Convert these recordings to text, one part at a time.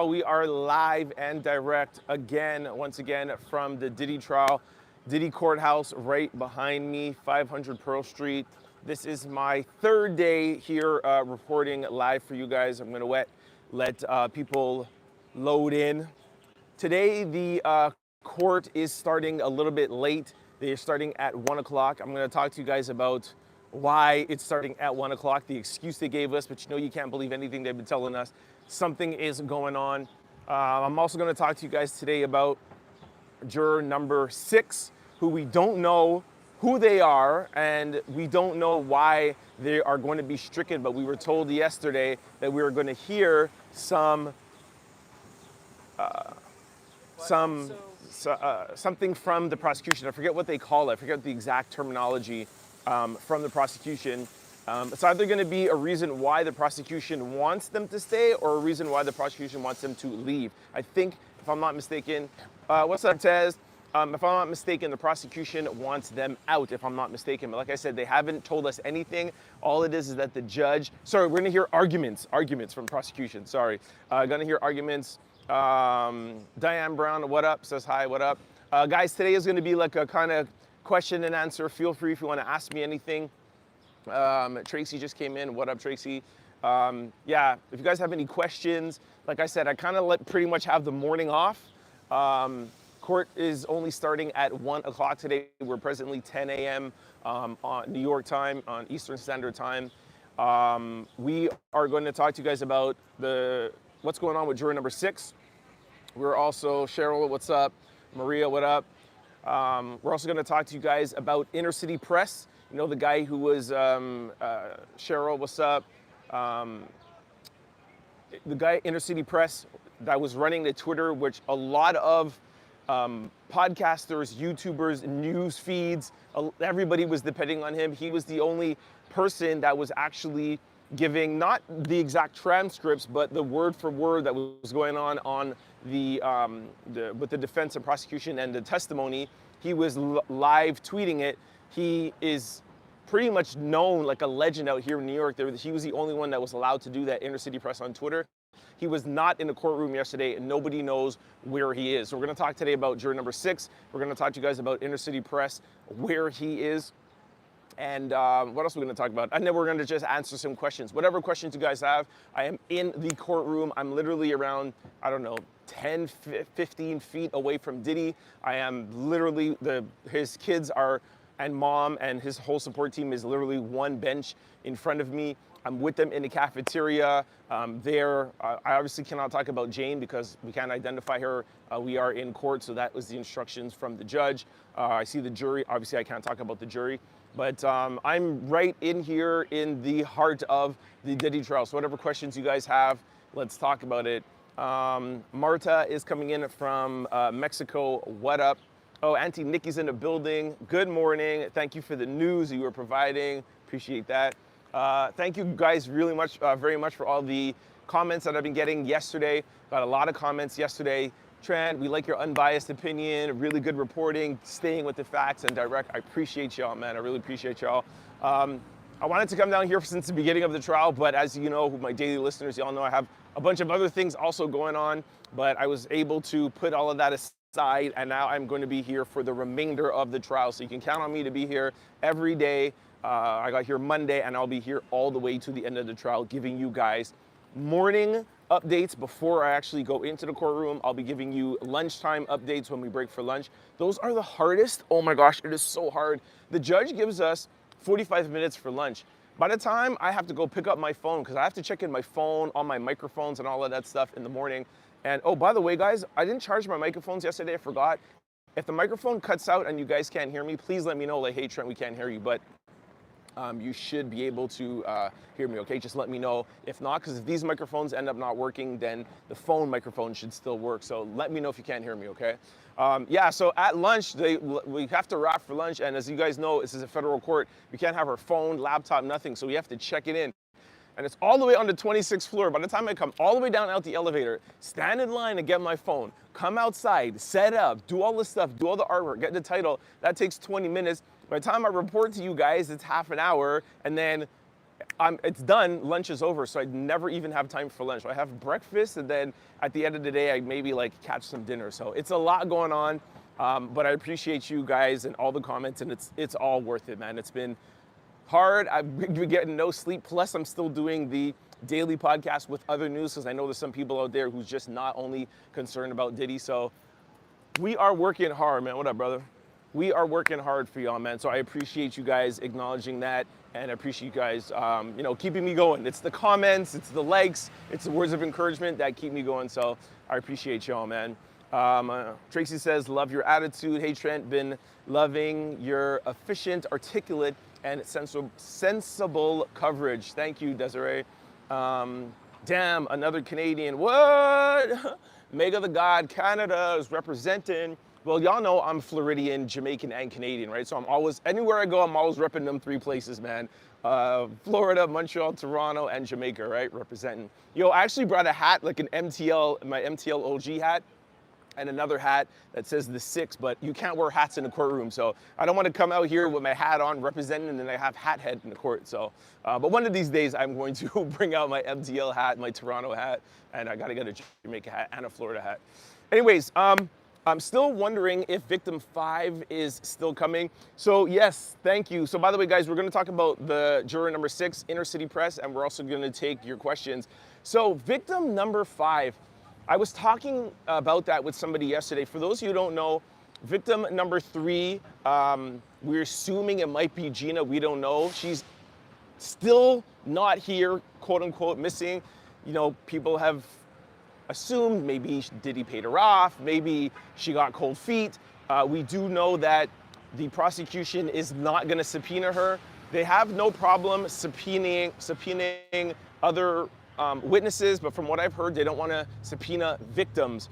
y'all. We are live and direct once again from the Diddy trial. Diddy courthouse right behind me, 500 Pearl Street. This is my third day here reporting live for you guys. I'm gonna let people load in. Today, the court is starting a little bit late. They're starting at 1 o'clock. I'm gonna talk to you guys about why it's starting at 1 o'clock, the excuse they gave us, but you know you can't believe anything they've been telling us. Something is going on. I'm also gonna talk to you guys today about juror number 6, who we don't know who they are, and we don't know why they are going to be stricken, but we were told yesterday that we were gonna hear something from the prosecution. I forget what they call it. I forget the exact terminology from the prosecution. It's either going to be a reason why the prosecution wants them to stay or a reason why the prosecution wants them to leave. I think, if I'm not mistaken, what's up, Tez? If I'm not mistaken, the prosecution wants them out, if I'm not mistaken. But like I said, they haven't told us anything. All it is that the judge, sorry, we're gonna hear arguments from prosecution, sorry. Gonna hear arguments. Diane Brown, what up? Says hi, what up? Guys, today is gonna be like a kind of question and answer. Feel free if you wanna ask me anything. Tracy just came in, what up, Tracy? Yeah, if you guys have any questions, like I said, I kind of pretty much have the morning off. Court is only starting at 1 o'clock today. We're presently 10 a.m. On New York time, on Eastern Standard Time. We are going to talk to you guys about what's going on with juror number 6. We're also, Cheryl, what's up? Maria, what up? We're also going to talk to you guys about Inner City Press. You know, the guy who was, Cheryl, what's up? The guy, Inner City Press, that was running the Twitter, which a lot of podcasters, YouTubers, news feeds, everybody was depending on him. He was the only person that was actually giving not the exact transcripts, but the word for word that was going on with the defense and prosecution and the testimony. He was live tweeting it. He is pretty much known like a legend out here in New York. He was the only one that was allowed to do that, Inner City Press on Twitter. He was not in the courtroom yesterday, and nobody knows where he is. So we're gonna talk today about juror number 6. We're gonna talk to you guys about Inner City Press, where he is, and what else are we gonna talk about? And then we're gonna just answer some questions. Whatever questions you guys have, I am in the courtroom. I'm literally around, I don't know, 10, 15 feet away from Diddy. I am literally, his kids are, and mom and his whole support team is literally one bench in front of me. I'm with them in the cafeteria. I obviously cannot talk about Jane because we can't identify her. We are in court, so that was the instructions from the judge. I see the jury. Obviously, I can't talk about the jury. But I'm right in here in the heart of the Diddy trial. So whatever questions you guys have, let's talk about it. Marta is coming in from Mexico. What up? Oh, Auntie Nikki's in the building. Good morning. Thank you for the news you were providing. Appreciate that. Thank you guys really much, very much for all the comments that I've been getting yesterday. Got a lot of comments yesterday. Trent, we like your unbiased opinion, really good reporting, staying with the facts and direct. I appreciate y'all, man. I really appreciate y'all. I wanted to come down here since the beginning of the trial, but as you know, my daily listeners, y'all know I have a bunch of other things also going on, but I was able to put all of that aside, and now I'm going to be here for the remainder of the trial. So you can count on me to be here every day. I got here Monday, and I'll be here all the way to the end of the trial, giving you guys morning updates before I actually go into the courtroom. I'll be giving you lunchtime updates when we break for lunch. Those are the hardest. Oh my gosh, it is so hard. The judge gives us 45 minutes for lunch. By the time I have to go pick up my phone, because I have to check in my phone, all my microphones and all of that stuff in the morning. And oh, by the way, guys, I didn't charge my microphones yesterday. I forgot. If the microphone cuts out and you guys can't hear me, please let me know, like, hey, Trent, we can't hear you. But you should be able to hear me, okay? Just let me know. If not, because if these microphones end up not working, then the phone microphone should still work. So let me know if you can't hear me, okay? Yeah, so at lunch, we have to wrap for lunch. And as you guys know, this is a federal court. We can't have our phone, laptop, nothing. So we have to check it in. And it's all the way on the 26th floor. By the time I come all the way down out the elevator, stand in line to get my phone, come outside, set up, do all this stuff, do all the artwork, get the title, that takes 20 minutes. By the time I report to you guys, it's half an hour, and then it's done, lunch is over, so I never even have time for lunch. So I have breakfast, and then at the end of the day, I maybe like catch some dinner. So it's a lot going on, but I appreciate you guys and all the comments, and it's all worth it, man. It's been hard. I've been getting no sleep. Plus, I'm still doing the daily podcast with other news because I know there's some people out there who's just not only concerned about Diddy. So we are working hard, man. What up, brother? We are working hard for y'all, man. So I appreciate you guys acknowledging that, and I appreciate you guys, keeping me going. It's the comments, it's the likes, it's the words of encouragement that keep me going. So I appreciate y'all, man. Tracy says, love your attitude. Hey, Trent, been loving your efficient, articulate, and sensible coverage. Thank you, Desiree. Damn, another Canadian. What? Mega the God, Canada is representing. Well, y'all know I'm Floridian, Jamaican, and Canadian, right? So I'm always, anywhere I go, I'm always repping them three places, man. Florida, Montreal, Toronto, and Jamaica, right? Representing. Yo, I actually brought a hat, like an MTL, my MTL OG hat, and another hat that says the 6, but you can't wear hats in the courtroom. So I don't want to come out here with my hat on representing, and then I have hat head in the court. So, but one of these days I'm going to bring out my MTL hat, my Toronto hat, and I got to get a Jamaica hat and a Florida hat. Anyways, I'm still wondering if victim 5 is still coming. So yes, thank you. So by the way, guys, we're gonna talk about the juror number 6, inner city press, and we're also gonna take your questions. So victim number 5, I was talking about that with somebody yesterday. For those of you who don't know, victim number 3, we're assuming it might be Gina, we don't know. She's still not here, quote unquote, missing. You know, people have assumed maybe Diddy paid her off, maybe she got cold feet. We do know that the prosecution is not gonna subpoena her. They have no problem subpoenaing other witnesses, but from what I've heard, they don't wanna subpoena victims.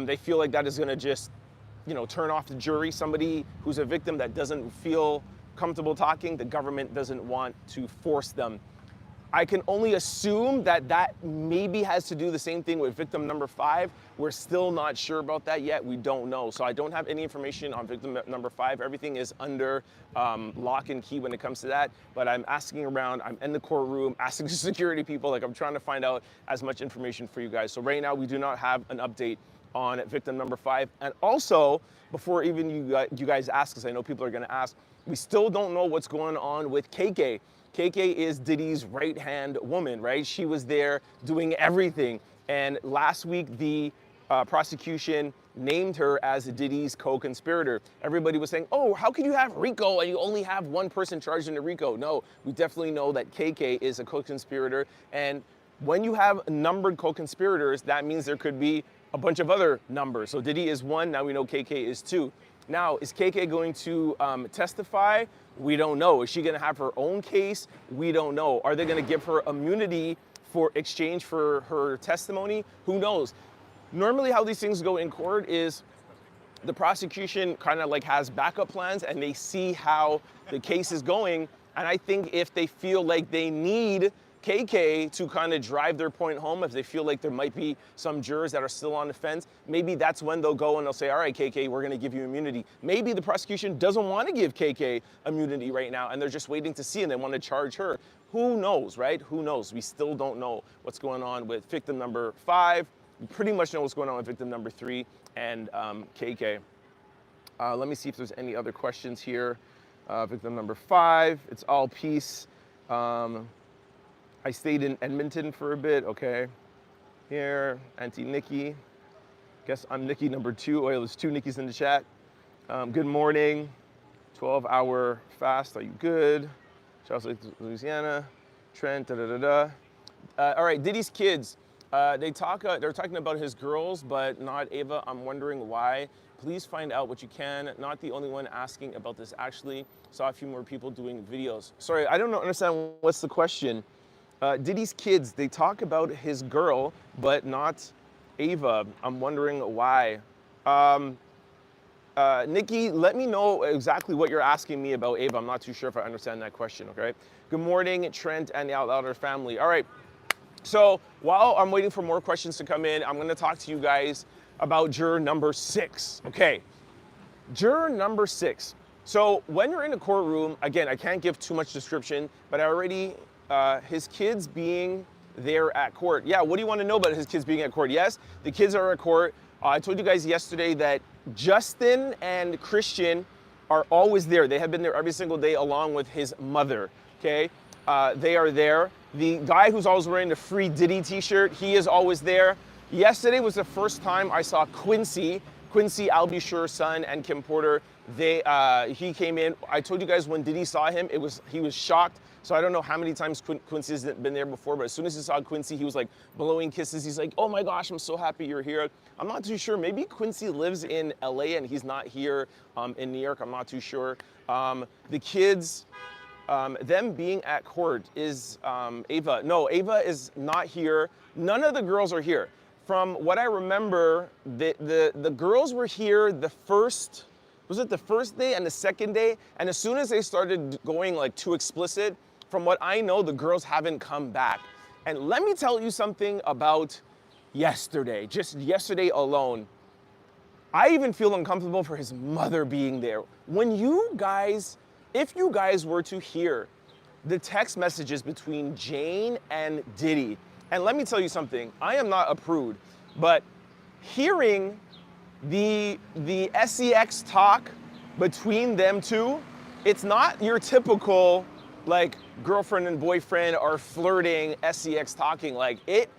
They feel like that is gonna just, turn off the jury. Somebody who's a victim that doesn't feel comfortable talking, the government doesn't want to force them. I can only assume that that maybe has to do the same thing with victim number 5. We're still not sure about that yet. We don't know. So I don't have any information on victim number 5. Everything is under lock and key when it comes to that. But I'm asking around, I'm in the courtroom, asking security people, like I'm trying to find out as much information for you guys. So right now we do not have an update on victim number 5. And also, before even you guys ask, because I know people are gonna ask, we still don't know what's going on with KK. KK is Diddy's right-hand woman, right? She was there doing everything. And last week, the prosecution named her as Diddy's co-conspirator. Everybody was saying, oh, how can you have RICO and you only have one person charged in the RICO? No, we definitely know that KK is a co-conspirator. And when you have numbered co-conspirators, that means there could be a bunch of other numbers. So Diddy is 1, now we know KK is 2. Now, is KK going to testify? We don't know. Is she gonna have her own case? We don't know. Are they gonna give her immunity for exchange for her testimony? Who knows? Normally how these things go in court is the prosecution kind of like has backup plans and they see how the case is going. And I think if they feel like they need KK to kind of drive their point home, if they feel like there might be some jurors that are still on the fence, maybe that's when they'll go and they'll say, all right, KK, we're gonna give you immunity. Maybe the prosecution doesn't want to give KK immunity right now and they're just waiting to see and they want to charge her. Who knows, right? Who knows? We still don't know what's going on with victim number 5. We pretty much know what's going on with victim number 3 and KK. Let me see if there's any other questions here. Victim number 5, it's all peace. I stayed in Edmonton for a bit, okay. Here, Auntie Nikki. Guess I'm Nikki number 2. Oh, there's 2 Nikki's in the chat. Good morning. 12-hour fast, are you good? Charles Lake, Louisiana. Trent, da-da-da-da. All right, Diddy's kids. They're talking about his girls, but not Ava. I'm wondering why. Please find out what you can. Not the only one asking about this, actually. Saw a few more people doing videos. Sorry, I don't understand what's the question. Diddy's kids, they talk about his girl, but not Ava. I'm wondering why. Nikki, let me know exactly what you're asking me about Ava. I'm not too sure if I understand that question, okay? Good morning, Trent and the Out Louder family. All right, so while I'm waiting for more questions to come in, I'm gonna talk to you guys about juror number 6, okay? Juror number 6. So when you're in a courtroom, again, I can't give too much description, but I already his kids being there at court. Yeah, what do you want to know about his kids being at court? Yes, the kids are at court. I told you guys yesterday that Justin and Christian are always there. They have been there every single day along with his mother, okay? They are there. The guy who's always wearing the free Diddy t-shirt, he is always there. Yesterday was the first time I saw Quincy Albushur's son, and Kim Porter. He came in. I told you guys when Diddy saw him, he was shocked. So I don't know how many times Quincy has been there before, but as soon as he saw Quincy, he was like blowing kisses. He's like, oh my gosh, I'm so happy you're here. I'm not too sure. Maybe Quincy lives in LA and he's not here in New York. I'm not too sure. The kids, them being at court is Ava. No, Ava is not here. None of the girls are here. From what I remember, the girls were here the first day and the second day? And as soon as they started going like too explicit, from what I know, the girls haven't come back. And let me tell you something about yesterday, just yesterday alone. I even feel uncomfortable for his mother being there. If you guys were to hear the text messages between Jane and Diddy, and let me tell you something, I am not a prude, but hearing the sex talk between them two, it's not your typical like girlfriend and boyfriend are flirting sex talking. Like, it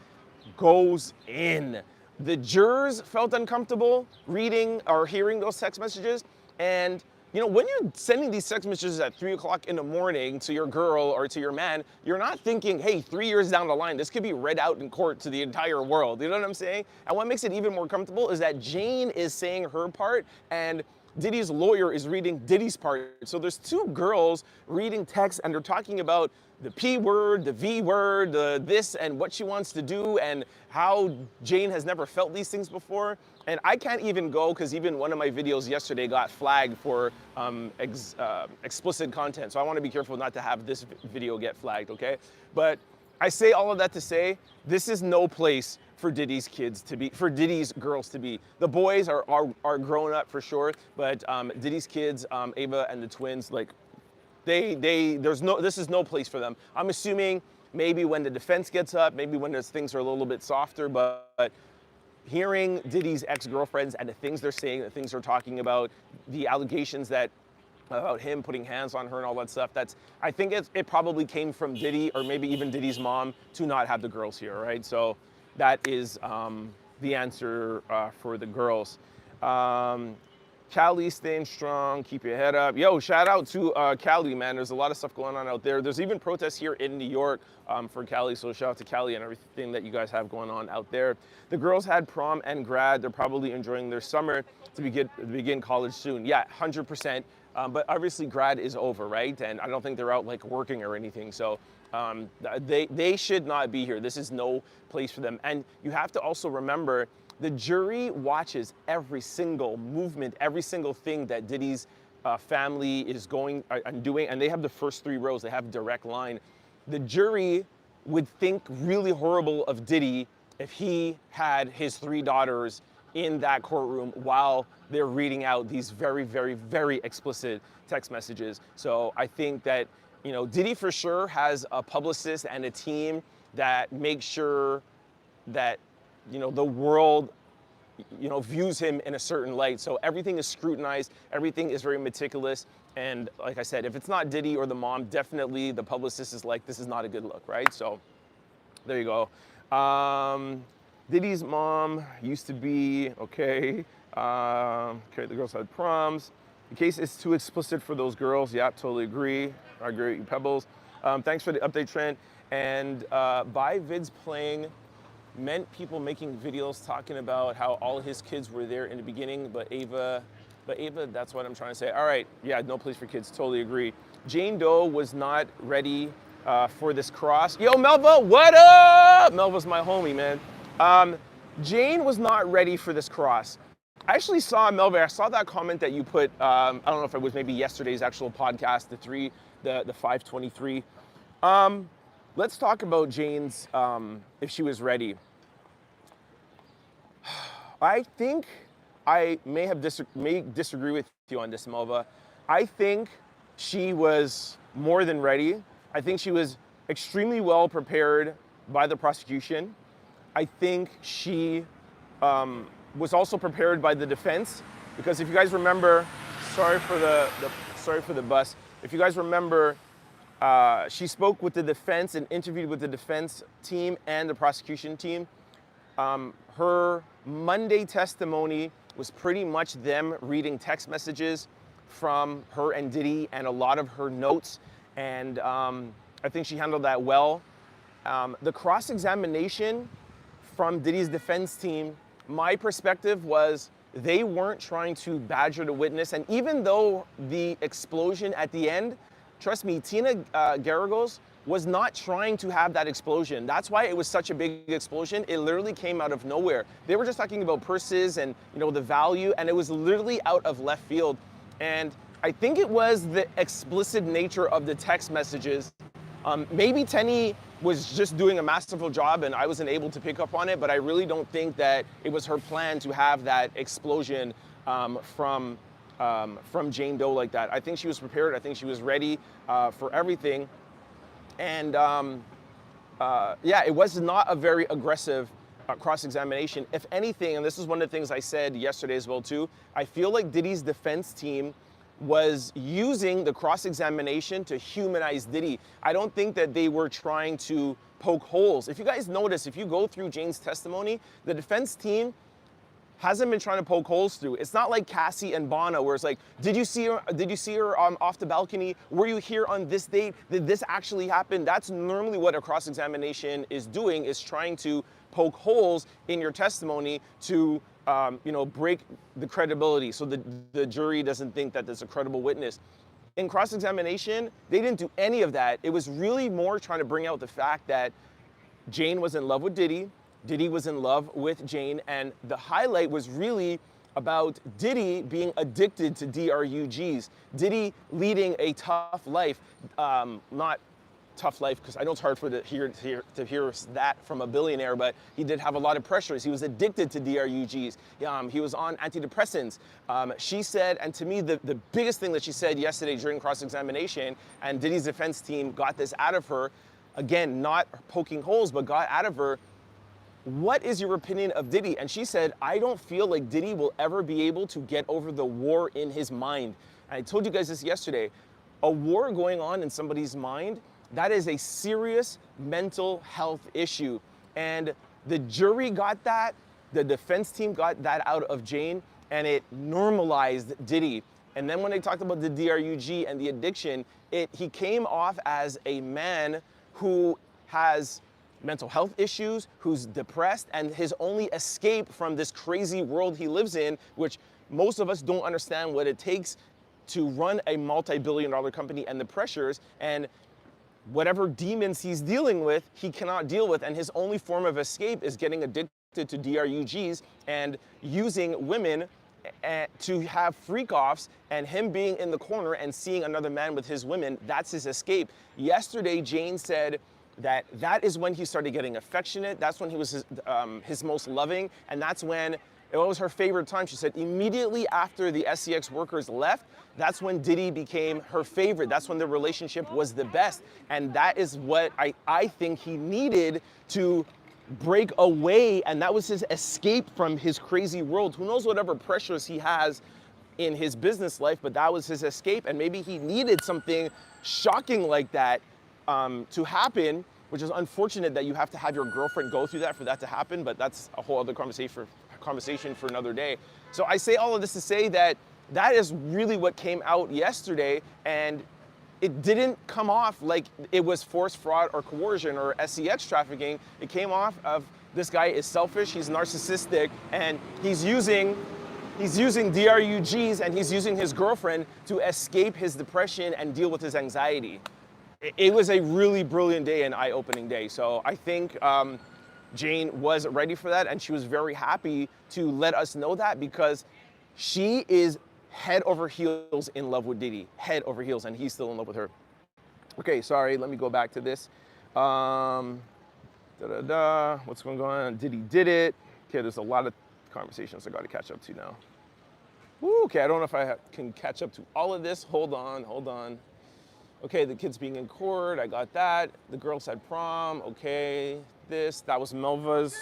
goes in. The jurors felt uncomfortable reading or hearing those text messages. And you know, when you're sending these text messages at 3 o'clock in the morning to your girl or to your man, you're not thinking, hey, 3 years down the line, this could be read out in court to the entire world. You know what I'm saying? And what makes it even more comfortable is that Jane is saying her part and Diddy's lawyer is reading Diddy's part. So there's two girls reading text and they're talking about the P word, the V word, the this and what she wants to do and how Jane has never felt these things before. And I can't even go because even one of my videos yesterday got flagged for explicit content. So I want to be careful not to have this video get flagged, okay? But I say all of that to say, this is no place for Diddy's kids to be, for Diddy's girls to be. The boys are grown up for sure, but Diddy's kids, Ava and the twins, like this is no place for them. I'm assuming maybe when the defense gets up, maybe when things are a little bit softer, but hearing Diddy's ex-girlfriends and the things they're saying, the things they're talking about, the allegations about him putting hands on her and all that stuff, I think it probably came from Diddy or maybe even Diddy's mom to not have the girls here, right? So that is the answer for the girls. Cali staying strong, keep your head up. Yo, shout out to Cali, man. There's a lot of stuff going on out there. There's even protests here in New York for Cali, so shout out to Cali and everything that you guys have going on out there. The girls had prom and grad. They're probably enjoying their summer to begin college soon. Yeah, 100%. But obviously grad is over, right? And I don't think they're out like working or anything. So they should not be here. This is no place for them. And you have to also remember, the jury watches every single movement, every single thing that Diddy's family is going and doing, and they have the first 3 rows. They have direct line. The jury would think really horrible of Diddy if he had his 3 daughters in that courtroom while they're reading out these very, very, very explicit text messages. So I think that, you know, Diddy for sure has a publicist and a team that makes sure that, you know, the world, you know, views him in a certain light. So everything is scrutinized, everything is very meticulous. And like I said, if it's not Diddy or the mom, definitely the publicist is like, this is not a good look, right? So there you go. Diddy's mom used to be, okay, the girls had proms. The case is too explicit for those girls. Yeah, totally agree. I agree with you, Pebbles. Thanks for the update, Trent. And by vids playing meant people making videos talking about how all his kids were there in the beginning, but Ava, that's what I'm trying to say. All right, yeah, no place for kids, totally agree. Jane Doe was not ready for this cross. Yo, Melva, what up? Melva's my homie, man. Jane was not ready for this cross. I actually saw, Melva, I saw that comment that you put, I don't know if it was maybe yesterday's actual podcast, the 523. Let's talk about Jane's, if she was ready. I think I may disagree with you on this, Melva. I think she was more than ready. I think she was extremely well prepared by the prosecution. I think she was also prepared by the defense, because if you guys remember, sorry for the bus. If you guys remember, she spoke with the defense and interviewed with the defense team and the prosecution team. Her Monday testimony was pretty much them reading text messages from her and Diddy and a lot of her notes, and I think she handled that well. The cross-examination from Diddy's defense team, my perspective was they weren't trying to badger the witness, and even though the explosion at the end, trust me, Tina Garagos was not trying to have that explosion. That's why it was such a big explosion. It literally came out of nowhere. They were just talking about purses and the value, and it was literally out of left field. And I think it was the explicit nature of the text messages. Maybe Tenny was just doing a masterful job and I wasn't able to pick up on it, but I really don't think that it was her plan to have that explosion from Jane Doe like that. I think she was prepared. I think she was ready for everything. And yeah, it was not a very aggressive cross-examination. If anything, and this is one of the things I said yesterday as well too, I feel like Diddy's defense team was using the cross-examination to humanize Diddy. I don't think that they were trying to poke holes. If you guys notice, if you go through Jane's testimony, the defense team hasn't been trying to poke holes through. It's not like Cassie and Bono, where it's like, did you see her off the balcony? Were you here on this date? Did this actually happen? That's normally what a cross-examination is doing, is trying to poke holes in your testimony to break the credibility, so the jury doesn't think that there's a credible witness. In cross-examination, they didn't do any of that. It was really more trying to bring out the fact that Jane was in love with Diddy, Diddy was in love with Jane, and the highlight was really about Diddy being addicted to DRUGs, Diddy leading a tough life, not tough life, because I know it's hard to hear that from a billionaire, but he did have a lot of pressures. He was addicted to DRUGs. He was on antidepressants. She said, and to me, the biggest thing that she said yesterday during cross-examination, and Diddy's defense team got this out of her, again, not poking holes, but got out of her, what is your opinion of Diddy? And she said, I don't feel like Diddy will ever be able to get over the war in his mind. And I told you guys this yesterday. A war going on in somebody's mind, that is a serious mental health issue. And the jury got that, the defense team got that out of Jane, and it normalized Diddy. And then when they talked about the DRUG and the addiction, he came off as a man who has mental health issues, who's depressed, and his only escape from this crazy world he lives in, which most of us don't understand what it takes to run a multi-billion-dollar company and the pressures, and whatever demons he's dealing with, he cannot deal with, and his only form of escape is getting addicted to DRUGs and using women to have freak-offs, and him being in the corner and seeing another man with his women, that's his escape. Yesterday, Jane said that is when he started getting affectionate, that's when he was his most loving, and that's when it was her favorite time. She said immediately after the SCX workers left, that's when Diddy became her favorite. That's when the relationship was the best. And that is what I think he needed to break away. And that was his escape from his crazy world. Who knows whatever pressures he has in his business life, but that was his escape. And maybe he needed something shocking like that to happen, which is unfortunate that you have to have your girlfriend go through that for that to happen, but that's a whole other conversation for another day. So I say all of this to say that is really what came out yesterday, and it didn't come off like it was force, fraud, or coercion, or SCX trafficking. It came off of this guy is selfish, he's narcissistic, and he's using DRUGs, and he's using his girlfriend to escape his depression and deal with his anxiety. It was a really brilliant day, an eye-opening day. So I think Jane was ready for that, and she was very happy to let us know that, because she is head over heels in love with Diddy, head over heels, and he's still in love with her. Okay, sorry, let me go back to this. What's going on? Diddy did it. Okay, there's a lot of conversations I got to catch up to now. Woo, okay, I don't know if I can catch up to all of this. Hold on. Okay, the kids being in court, I got that. The girls had prom, okay. That was Melva's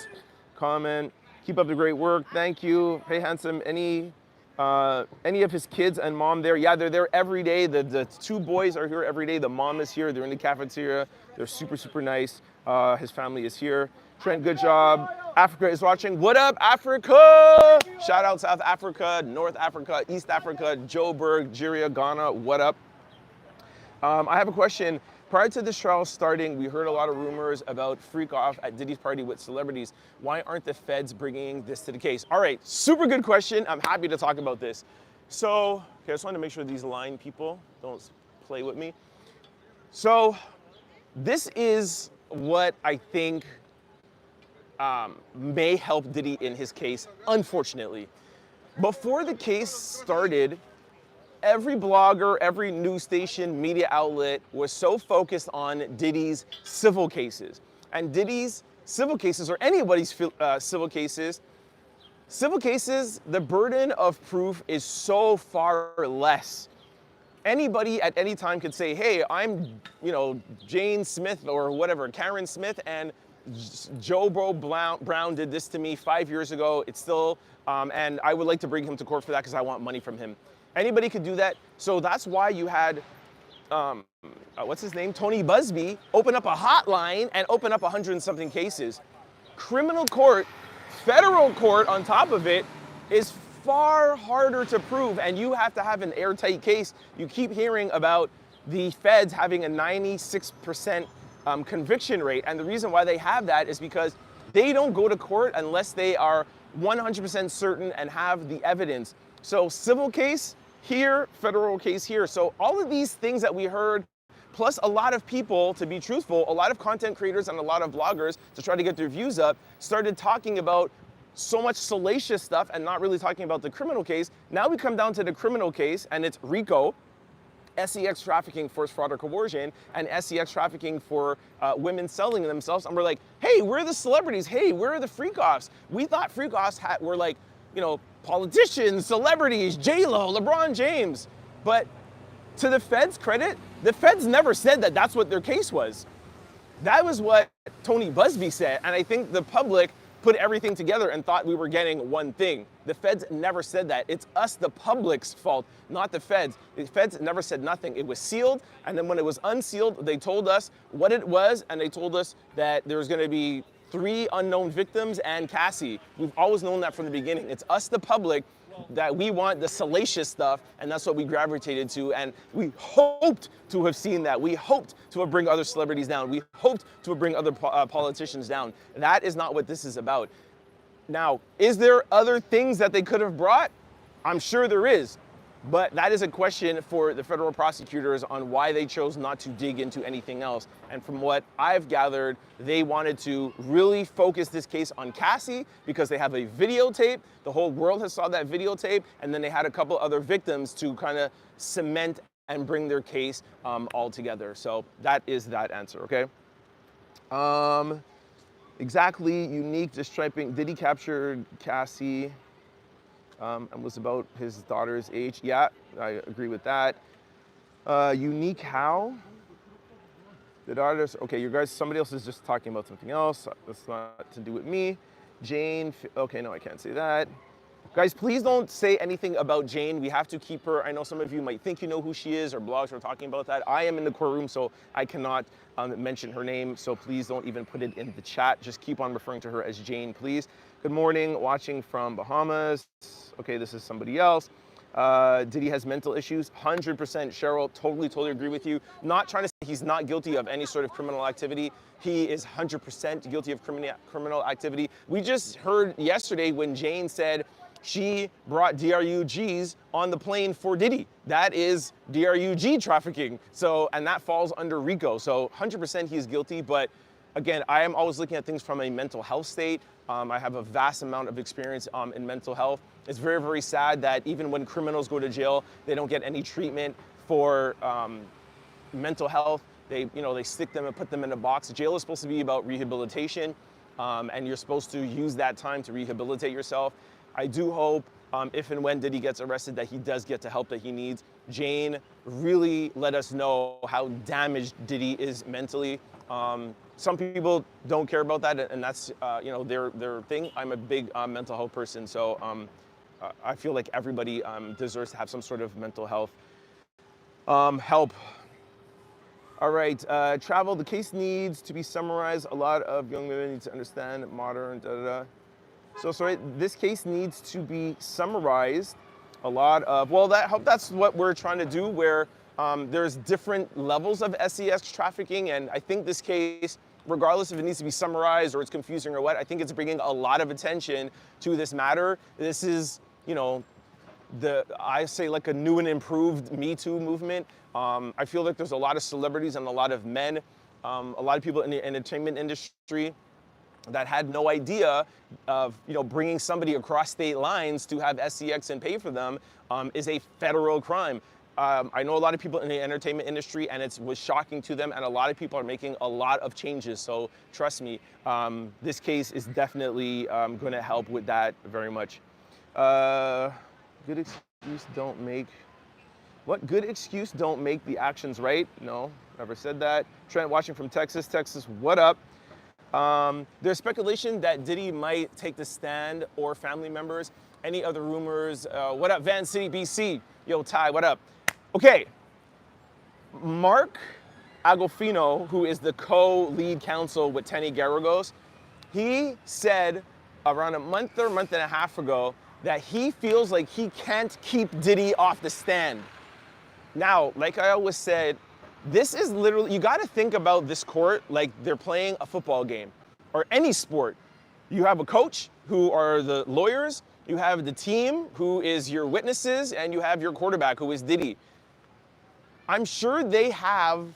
comment. Keep up the great work, thank you. Hey, handsome, any of his kids and mom there? Yeah, they're there every day. The two boys are here every day. The mom is here, they're in the cafeteria. They're super, super nice. His family is here. Trent, good job. Africa is watching. What up, Africa? Shout out South Africa, North Africa, East Africa, Joburg, Nigeria, Ghana, what up? I have a question. Prior to this trial starting, we heard a lot of rumors about freak off at Diddy's party with celebrities. Why aren't the feds bringing this to the case? All right, super good question. I'm happy to talk about this. So, okay, I just want to make sure these line people don't play with me. So, this is what I think may help Diddy in his case, unfortunately. Before the case started, every blogger, every news station, media outlet was so focused on Diddy's civil cases. And Diddy's civil cases, or anybody's civil cases, the burden of proof is so far less. Anybody at any time could say, hey, I'm, Jane Smith or whatever, Karen Smith, and Joe Bro Brown did this to me 5 years ago. It's still, and I would like to bring him to court for that because I want money from him. Anybody could do that. So that's why you had, what's his name? Tony Busby open up a hotline and open up 100 and something cases. Criminal court, federal court on top of it is far harder to prove, and you have to have an airtight case. You keep hearing about the feds having a 96% conviction rate, and the reason why they have that is because they don't go to court unless they are 100% certain and have the evidence. So civil case here, federal case here. So all of these things that we heard, plus a lot of people, to be truthful, a lot of content creators and a lot of bloggers to try to get their views up, started talking about so much salacious stuff and not really talking about the criminal case. Now we come down to the criminal case, and it's RICO, sex trafficking, forced fraud or coercion, and sex trafficking for women selling themselves. And we're like, hey, where are the celebrities? Hey, where are the freak-offs? We thought freak-offs were like, politicians, celebrities, J-Lo, LeBron James. But to the feds' credit, the feds never said that that's what their case was. That was what Tony Busby said, and I think the public put everything together and thought we were getting one thing. The feds never said that. It's us, the public's fault, not the feds. The feds never said nothing. It was sealed, and then when it was unsealed, they told us what it was, and they told us that there was gonna be 3 unknown victims and Cassie. We've always known that from the beginning. It's us, the public, that we want the salacious stuff, and that's what we gravitated to, and we hoped to have seen that. We hoped to have bring other celebrities down. We hoped to have bring other politicians down. That is not what this is about. Now, is there other things that they could have brought? I'm sure there is. But that is a question for the federal prosecutors on why they chose not to dig into anything else. And from what I've gathered, they wanted to really focus this case on Cassie because they have a videotape. The whole world has saw that videotape. And then they had a couple other victims to kind of cement and bring their case all together. So that is that answer, okay? Exactly, unique, distriping. Diddy captured Cassie. And was about his daughter's age. Yeah, I agree with that. Unique how? The daughters, okay, you guys, somebody else is just talking about something else. That's not to do with me. Jane, okay, no, I can't say that. Guys, please don't say anything about Jane. We have to keep her. I know some of you might think you know who she is, or blogs are talking about that. I am in the courtroom, so I cannot mention her name, so please don't even put it in the chat. Just keep on referring to her as Jane, please. Good morning, watching from Bahamas. Okay, this is somebody else. Diddy has mental issues, 100%. Cheryl, totally agree with you. Not trying to say he's not guilty of any sort of criminal activity. He is 100% guilty of criminal activity. We just heard yesterday when Jane said she brought DRUGs on the plane for Diddy. That is DRUG trafficking. So, and that falls under RICO. So 100% he's guilty, but again, I am always looking at things from a mental health state. I have a vast amount of experience in mental health. It's very sad that even when criminals go to jail, they don't get any treatment for mental health. They stick them and put them in a box. Jail is supposed to be about rehabilitation, and you're supposed to use that time to rehabilitate yourself. I do hope if and when Diddy gets arrested, that he does get the help that he needs. Jane really let us know how damaged Diddy is mentally. Some people don't care about that, and that's their thing. I'm a big mental health person, so I feel like everybody deserves to have some sort of mental health help. All right, travel. The case needs to be summarized. A lot of young women need to understand modern. So sorry, this case needs to be summarized. A lot of, well, that's what we're trying to do, where there's different levels of sex trafficking, and I think this case, regardless if it needs to be summarized or it's confusing or what, I think it's bringing a lot of attention to this matter. This is, I say like a new and improved Me Too movement. I feel like there's a lot of celebrities and a lot of men, a lot of people in the entertainment industry that had no idea of bringing somebody across state lines to have sex and pay for them is a federal crime. I know a lot of people in the entertainment industry, and it was shocking to them, and a lot of people are making a lot of changes. So trust me, this case is definitely going to help with that very much. Good excuse don't make. What? Good excuse don't make the actions right? No, never said that. Trent watching from Texas. Texas, what up? There's speculation that Diddy might take the stand or family members. Any other rumors? What up, Van City, BC? Yo, Ty, what up? Okay, Mark Agolfino, who is the co-lead counsel with Tenny Garagos, he said around a month or month and a half ago that he feels like he can't keep Diddy off the stand. Now, like I always said, this is literally, you got to think about this court like they're playing a football game or any sport. You have a coach who are the lawyers, you have the team who is your witnesses, and you have your quarterback who is Diddy. I'm sure they have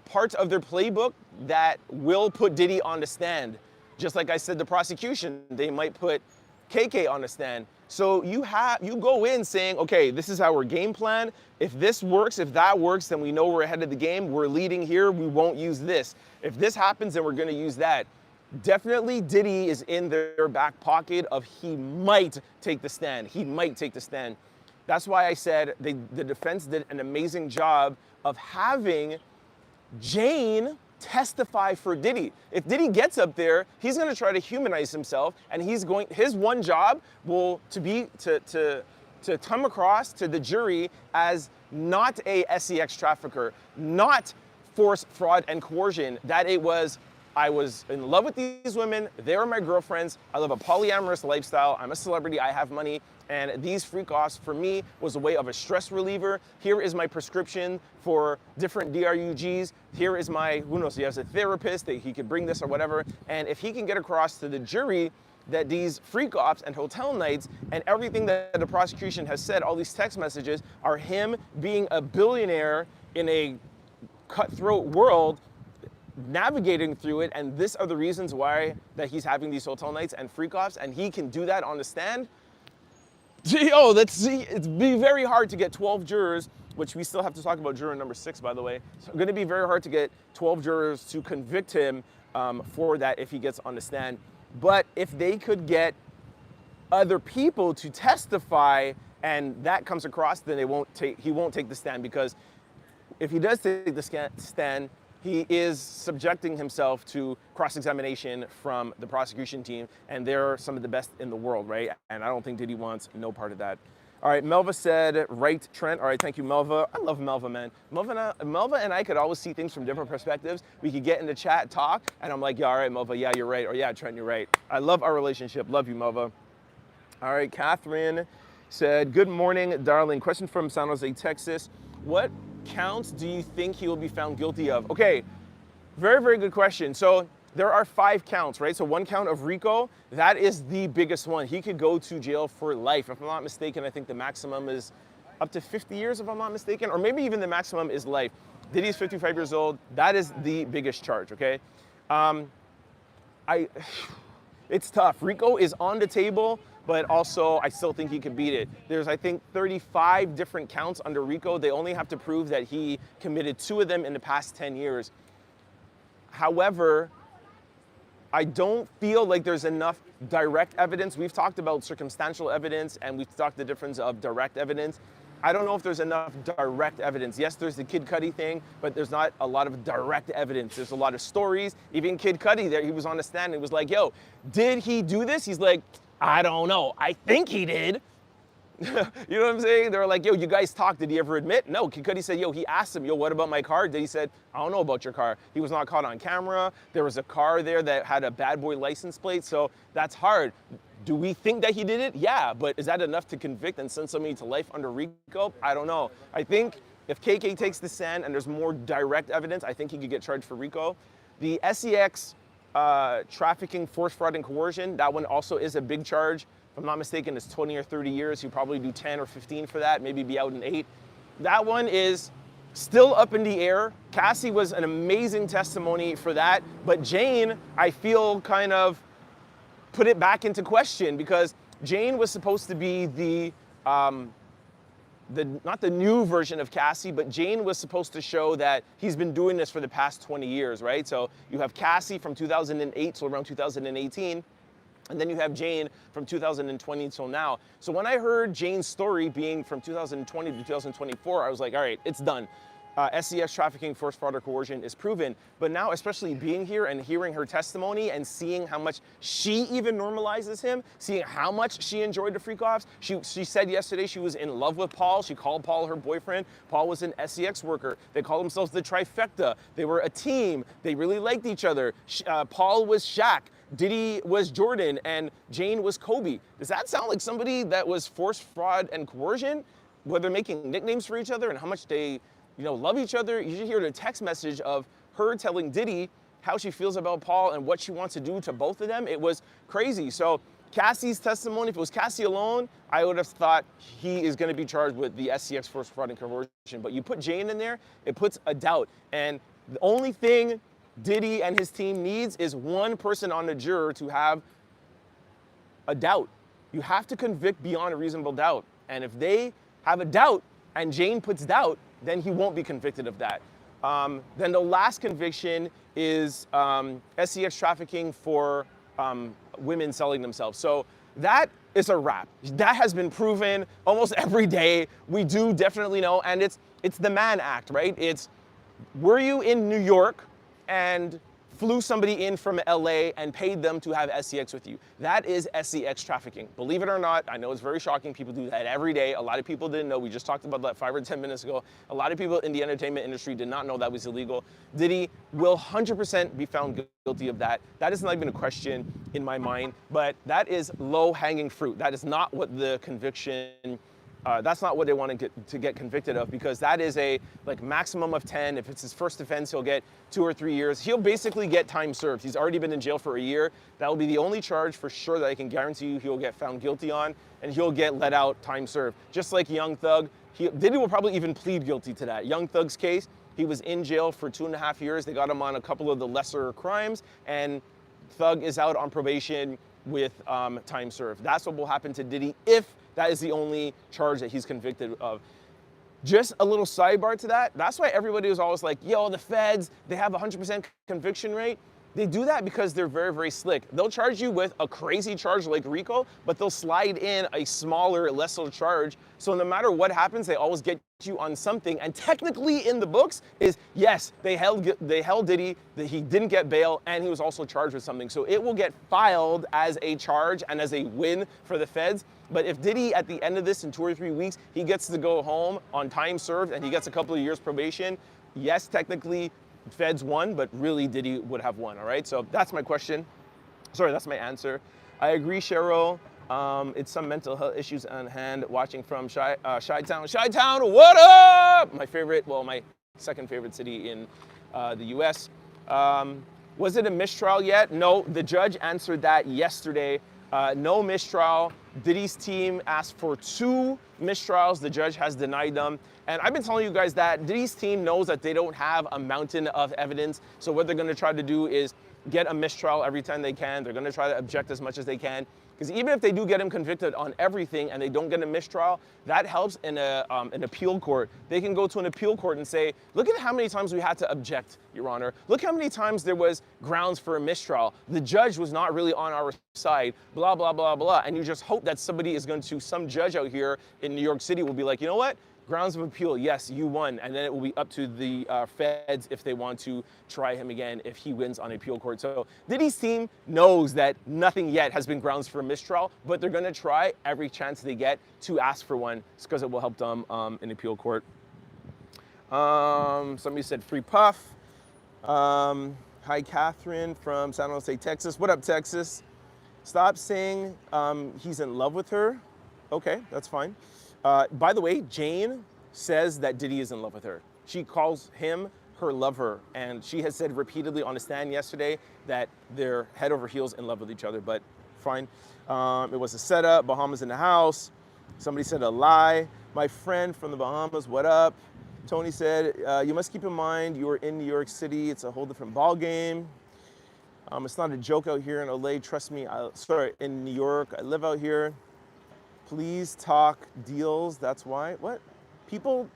parts of their playbook that will put Diddy on the stand. Just like I said, the prosecution, they might put KK on the stand. So you go in saying, okay, this is our game plan. If this works, if that works, then we know we're ahead of the game. We're leading here. We won't use this. If this happens, then we're going to use that. Definitely Diddy is in their back pocket of he might take the stand. He might take the stand. That's why I said the defense did an amazing job of having Jane testify for Diddy. If Diddy gets up there, he's going to try to humanize himself, and his one job will to come across to the jury as not a sex trafficker, not force, fraud, and coercion. That I was in love with these women. They were my girlfriends. I live a polyamorous lifestyle. I'm a celebrity. I have money. And these freak-offs, for me, was a way of a stress reliever. Here is my prescription for different DRUGs. Here is my, who knows, he has a therapist, that he could bring this or whatever. And if he can get across to the jury that these freak-offs and hotel nights and everything that the prosecution has said, all these text messages, are him being a billionaire in a cutthroat world, navigating through it, and these are the reasons why that he's having these hotel nights and freak-offs, and he can do that on the stand. It'd be very hard to get 12 jurors, which we still have to talk about juror number 6, by the way. So it's going to be very hard to get 12 jurors to convict him for that if he gets on the stand. But if they could get other people to testify and that comes across, then he won't take the stand, because if he does take the stand, he is subjecting himself to cross-examination from the prosecution team, and they're some of the best in the world, right? And I don't think Diddy wants no part of that. All right, Melva said, right, Trent. All right, thank you, Melva. I love Melva, man. Melva and I could always see things from different perspectives. We could get in the chat, talk, and I'm like, yeah, all right, Melva, yeah, you're right. Or yeah, Trent, you're right. I love our relationship. Love you, Melva. All right, Catherine said, good morning, darling. Question from San Jose, Texas. What counts do you think he will be found guilty of? Okay, very, very good question. So there are 5 counts, right? So 1 count of RICO, that is the biggest one. He could go to jail for life. If I'm not mistaken, I think the maximum is up to 50 years, if I'm not mistaken, or maybe even the maximum is life. Diddy's 55 years old. That is the biggest charge, okay? It's tough. RICO is on the table, but also I still think he could beat it. There's, I think, 35 different counts under RICO. They only have to prove that he committed 2 of them in the past 10 years. However, I don't feel like there's enough direct evidence. We've talked about circumstantial evidence and we've talked the difference of direct evidence. I don't know if there's enough direct evidence. Yes, there's the Kid Cudi thing, but there's not a lot of direct evidence. There's a lot of stories. Even Kid Cudi there, he was on the stand and he was like, yo, did he do this? He's like, I don't know. I think he did. You know what I'm saying? They were like, yo, you guys talked. Did he ever admit? No, Kid Cudi said, yo, he asked him, yo, what about my car? Diddy said, I don't know about your car. He was not caught on camera. There was a car there that had a bad boy license plate, so that's hard. Do we think that he did it? Yeah, but is that enough to convict and send somebody to life under RICO? I don't know. I think if KK takes the stand and there's more direct evidence, I think he could get charged for RICO. The SEX trafficking, force, fraud, and coercion, that one also is a big charge. If I'm not mistaken, it's 20 or 30 years. He'll probably do 10 or 15 for that, maybe be out in 8. That one is still up in the air. Cassie was an amazing testimony for that, but Jane, I feel kind of put it back into question because Jane was supposed to be the not the new version of Cassie, but Jane was supposed to show that he's been doing this for the past 20 years, right? So you have Cassie from 2008 till around 2018, and then you have Jane from 2020 till now. So when I heard Jane's story being from 2020 to 2024, I was like, all right, it's done. SEX trafficking, force, fraud, or coercion is proven. But now, especially being here and hearing her testimony and seeing how much she even normalizes him, seeing how much she enjoyed the freak-offs. She said yesterday she was in love with Paul. She called Paul her boyfriend. Paul was an SEX worker. They called themselves the trifecta. They were a team. They really liked each other. Paul was Shaq. Diddy was Jordan. And Jane was Kobe. Does that sound like somebody that was force, fraud, and coercion? Where they're making nicknames for each other and how much they love each other. You should hear the text message of her telling Diddy how she feels about Paul and what she wants to do to both of them. It was crazy. So Cassie's testimony, if it was Cassie alone, I would have thought he is going to be charged with the SEX force, fraud, and coercion. But you put Jane in there, it puts a doubt. And the only thing Diddy and his team needs is one person on the juror to have a doubt. You have to convict beyond a reasonable doubt. And if they have a doubt and Jane puts doubt, then he won't be convicted of that. Then the last conviction is SEX trafficking for women selling themselves. So that is a wrap. That has been proven almost every day. We do definitely know, and it's the Mann Act, right? It's, were you in New York and flew somebody in from LA and paid them to have SEX with you? That is SEX trafficking. Believe it or not, I know it's very shocking. People do that every day. A lot of people didn't know. We just talked about that 5 or 10 minutes ago. A lot of people in the entertainment industry did not know that was illegal. Diddy will 100% be found guilty of that. That is not even a question in my mind, but that is low-hanging fruit. That is not what the conviction that's not what they want to get convicted of, because that is a maximum of 10. If it's his first offense, he'll get 2 or 3 years. He'll basically get time served. He's already been in jail for a year. That will be the only charge for sure that I can guarantee you he'll get found guilty on, and he'll get let out, time served. Just like Young Thug, Diddy will probably even plead guilty to that. Young Thug's case, he was in jail for 2.5 years. They got him on a couple of the lesser crimes, and Thug is out on probation with time served. That's what will happen to Diddy if that is the only charge that he's convicted of. Just a little sidebar to that. That's why everybody was always like, yo, the feds, they have a 100% conviction rate. They do that because they're very, very slick. They'll charge you with a crazy charge like RICO, but they'll slide in a smaller, lesser charge. So no matter what happens, they always get you on something. And technically in the books is, yes, they held Diddy, that he didn't get bail, and he was also charged with something. So it will get filed as a charge and as a win for the feds. But if Diddy, at the end of this in 2 or 3 weeks, he gets to go home on time served and he gets a couple of years probation, yes, technically feds won, but really Diddy would have won, all right? So that's my question. Sorry, that's my answer. I agree, Cheryl. It's some mental health issues on hand watching from Chi-Town. Chi-Town, what up? My favorite, well, my second favorite city in the US. Was it a mistrial yet? No, the judge answered that yesterday. No mistrial. Diddy's team asked for 2 mistrials. The judge has denied them. And I've been telling you guys that Diddy's team knows that they don't have a mountain of evidence. So what they're going to try to do is get a mistrial every time they can. They're going to try to object as much as they can. Because even if they do get him convicted on everything and they don't get a mistrial, that helps in an appeal court. They can go to an appeal court and say, look at how many times we had to object, Your Honor. Look how many times there was grounds for a mistrial. The judge was not really on our side, blah, blah, blah, blah. And you just hope that somebody is going to, some judge out here in New York City will be like, you know what? Grounds of appeal, yes, you won. And then it will be up to the feds if they want to try him again if he wins on appeal court. So Diddy's team knows that nothing yet has been grounds for a mistrial, but they're gonna try every chance they get to ask for one because it will help them in appeal court. Somebody said free Puff. Hi, Catherine from San Jose, Texas. What up, Texas? Stop saying he's in love with her. Okay, that's fine. By the way, Jane says that Diddy is in love with her. She calls him her lover, and she has said repeatedly on a stand yesterday that they're head over heels in love with each other, but fine. It was a setup, Bahamas in the house. Somebody said a lie. My friend from the Bahamas, what up? Tony said, you must keep in mind you are in New York City. It's a whole different ball game. It's not a joke out here in LA. Trust me, in New York. I live out here. Please talk deals, that's why. What? People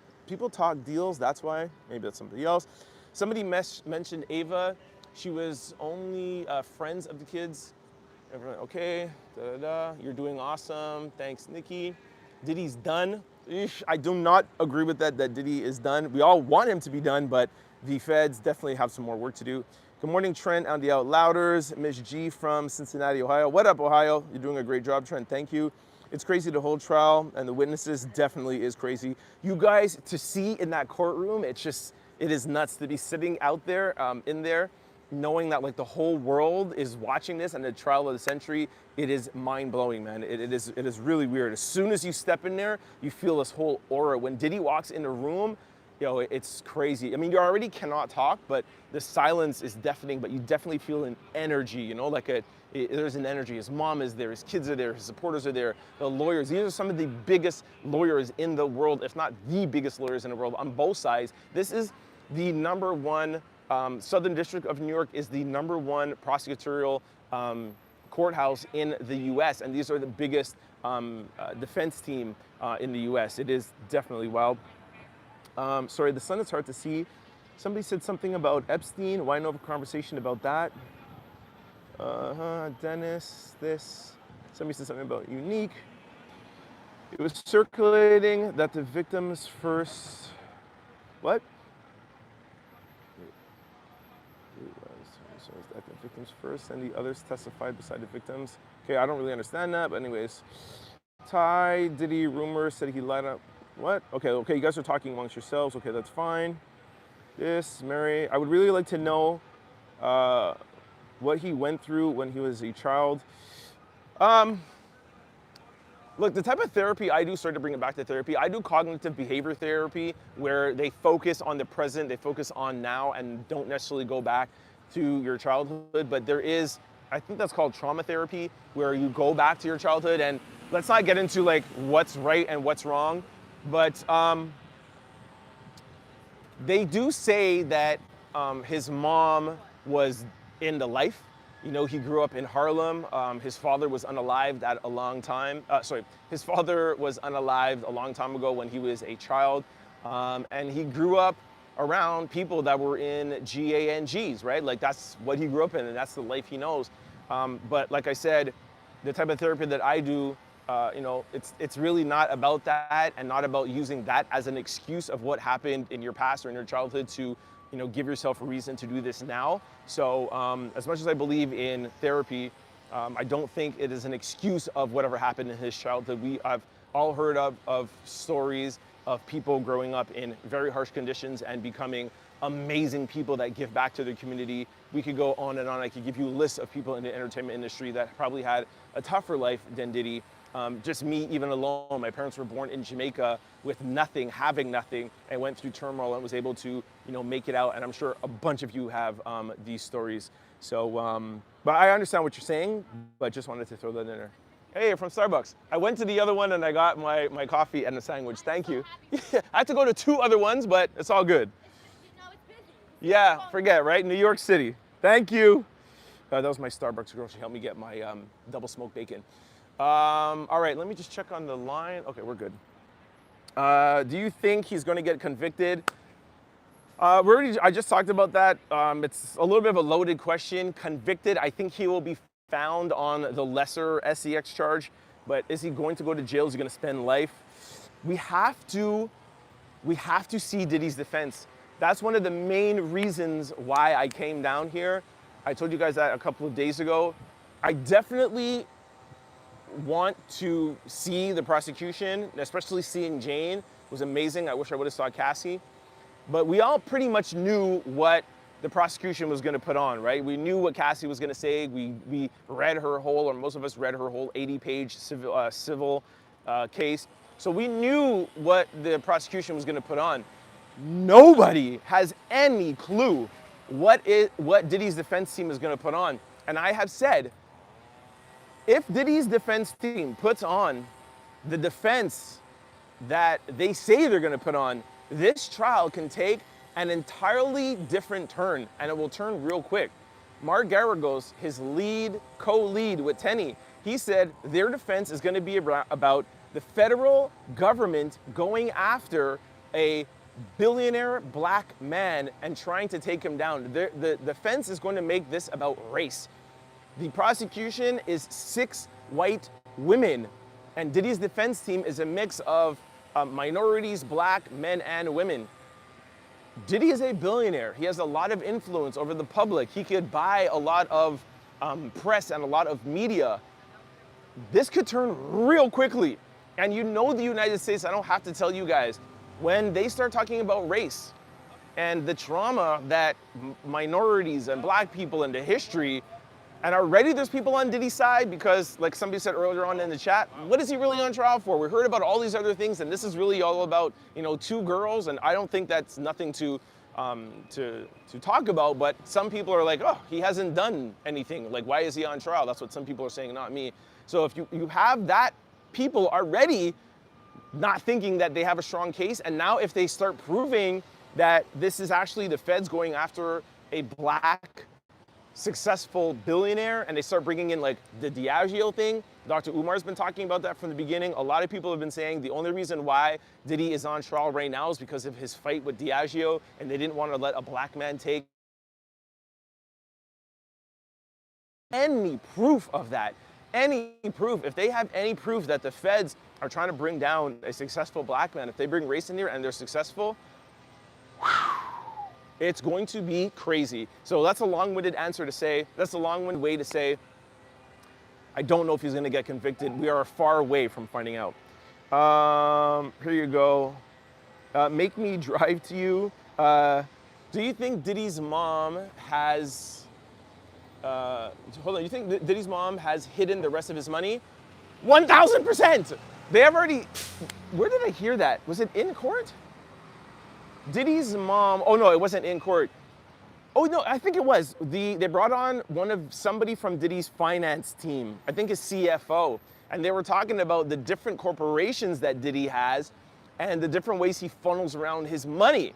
talk deals, that's why. Maybe that's somebody else. Somebody mentioned Ava. She was only friends of the kids. Everyone, okay, You're doing awesome. Thanks, Nikki. Diddy's done. I do not agree with that Diddy is done. We all want him to be done, but the feds definitely have some more work to do. Good morning, Trent on the Out Louders. Miss G from Cincinnati, Ohio. What up, Ohio? You're doing a great job, Trent. Thank you. It's crazy the whole trial and the witnesses definitely is crazy. You guys, to see in that courtroom, it is nuts to be sitting out there, in there, knowing that like the whole world is watching this and the trial of the century. It is mind blowing, man. It is really weird. As soon as you step in there, you feel this whole aura. When Diddy walks in the room, yo, it's crazy. I mean, you already cannot talk, but the silence is deafening, but you definitely feel an energy, you know, there's an energy. His mom is there, his kids are there, his supporters are there, the lawyers. These are some of the biggest lawyers in the world, if not the biggest lawyers in the world on both sides. This is the #1, Southern District of New York is the #1 prosecutorial courthouse in the US, and these are the biggest defense team in the US. It is definitely wild. Sorry, the sun is hard to see. Somebody said something about Epstein. Why no conversation about that? Dennis, this. Somebody said something about Unique. It was circulating that the victims first. What? That the victims first and the others testified beside the victims. Okay, I don't really understand that, but anyways. Ty, Diddy, rumor said he lied up. What? Okay, you guys are talking amongst yourselves. Okay, that's fine. This, Mary, I would really like to know what he went through when he was a child. Look, the type of therapy I do, sorry to bring it back to therapy, I do cognitive behavior therapy where they focus on the present, they focus on now and don't necessarily go back to your childhood. But there is, I think that's called trauma therapy, where you go back to your childhood. And let's not get into like what's right and what's wrong, but they do say that his mom was in the life. You know, he grew up in Harlem. His father was unalived at a long time. His father was unalived a long time ago when he was a child. And he grew up around people that were in GANGs, right? Like that's what he grew up in and that's the life he knows. But like I said, the type of therapy that I do, you know, it's really not about that and not about using that as an excuse of what happened in your past or in your childhood to, you know, give yourself a reason to do this now. So as much as I believe in therapy, I don't think it is an excuse of whatever happened in his childhood. I've all heard of stories of people growing up in very harsh conditions and becoming amazing people that give back to their community. We could go on and on. I could give you a list of people in the entertainment industry that probably had a tougher life than Diddy. Just me, even alone, my parents were born in Jamaica with nothing, having nothing, and went through turmoil and was able to, you know, make it out. And I'm sure a bunch of you have these stories. So, but I understand what you're saying, but just wanted to throw that in there. Hey, from Starbucks. I went to the other one and I got my coffee and a sandwich. Thank you. I had to go to 2 other ones, but it's all good. Yeah, forget, right? New York City. Thank you. That was my Starbucks girl. She helped me get my double smoked bacon. All right, let me just check on the line. Okay, we're good. Do you think he's going to get convicted? I just talked about that. It's a little bit of a loaded question. Convicted, I think he will be found on the lesser SEX charge, but is he going to go to jail? Is he going to spend life? We have to see Diddy's defense. That's one of the main reasons why I came down here. I told you guys that a couple of days ago. I definitely want to see the prosecution, especially seeing Jane. It was amazing. I wish I would have saw Cassie. But we all pretty much knew what the prosecution was going to put on, right? We knew what Cassie was going to say. We read her whole, or most of us read her whole 80-page civil case. So we knew what the prosecution was going to put on. Nobody has any clue what Diddy's defense team is going to put on. And I have said, if Diddy's defense team puts on the defense that they say they're going to put on, this trial can take an entirely different turn, and it will turn real quick. Mark Garagos, his co-lead with Tenny, he said their defense is going to be about the federal government going after a billionaire black man and trying to take him down. The defense is going to make this about race. The prosecution is 6 white women, and Diddy's defense team is a mix of minorities, black men and women. Diddy is a billionaire. He has a lot of influence over the public. He could buy a lot of press and a lot of media. This could turn real quickly. And you know the United States, I don't have to tell you guys, when they start talking about race and the trauma that minorities and black people into history, and already there's people on Diddy's side because, like somebody said earlier on in the chat, what is he really on trial for? We heard about all these other things, and this is really all about, 2 girls, and I don't think that's nothing to talk about, but some people are like, oh, he hasn't done anything. Like, why is he on trial? That's what some people are saying, not me. So if you have that, people already not thinking that they have a strong case, and now if they start proving that this is actually the feds going after a black successful billionaire, and they start bringing in like the Diageo thing. Dr. Umar's been talking about that from the beginning. A lot of people have been saying the only reason why Diddy is on trial right now is because of his fight with Diageo, and they didn't want to let a black man take any proof of that. Any proof. If they have any proof that the feds are trying to bring down a successful black man, if they bring race in here and they're successful, it's going to be crazy. So that's a long-winded answer to say, that's a long-winded way to say, I don't know if he's going to get convicted. We are far away from finding out. Here you go. Make me drive to you. Do you think Diddy's mom has, hold on, you think Diddy's mom has hidden the rest of his money? 1,000%! They have already, where did I hear that? Was it in court? Diddy's mom, oh no, it wasn't in court. Oh no, I think it was. They brought on somebody from Diddy's finance team, I think his CFO, and they were talking about the different corporations that Diddy has and the different ways he funnels around his money.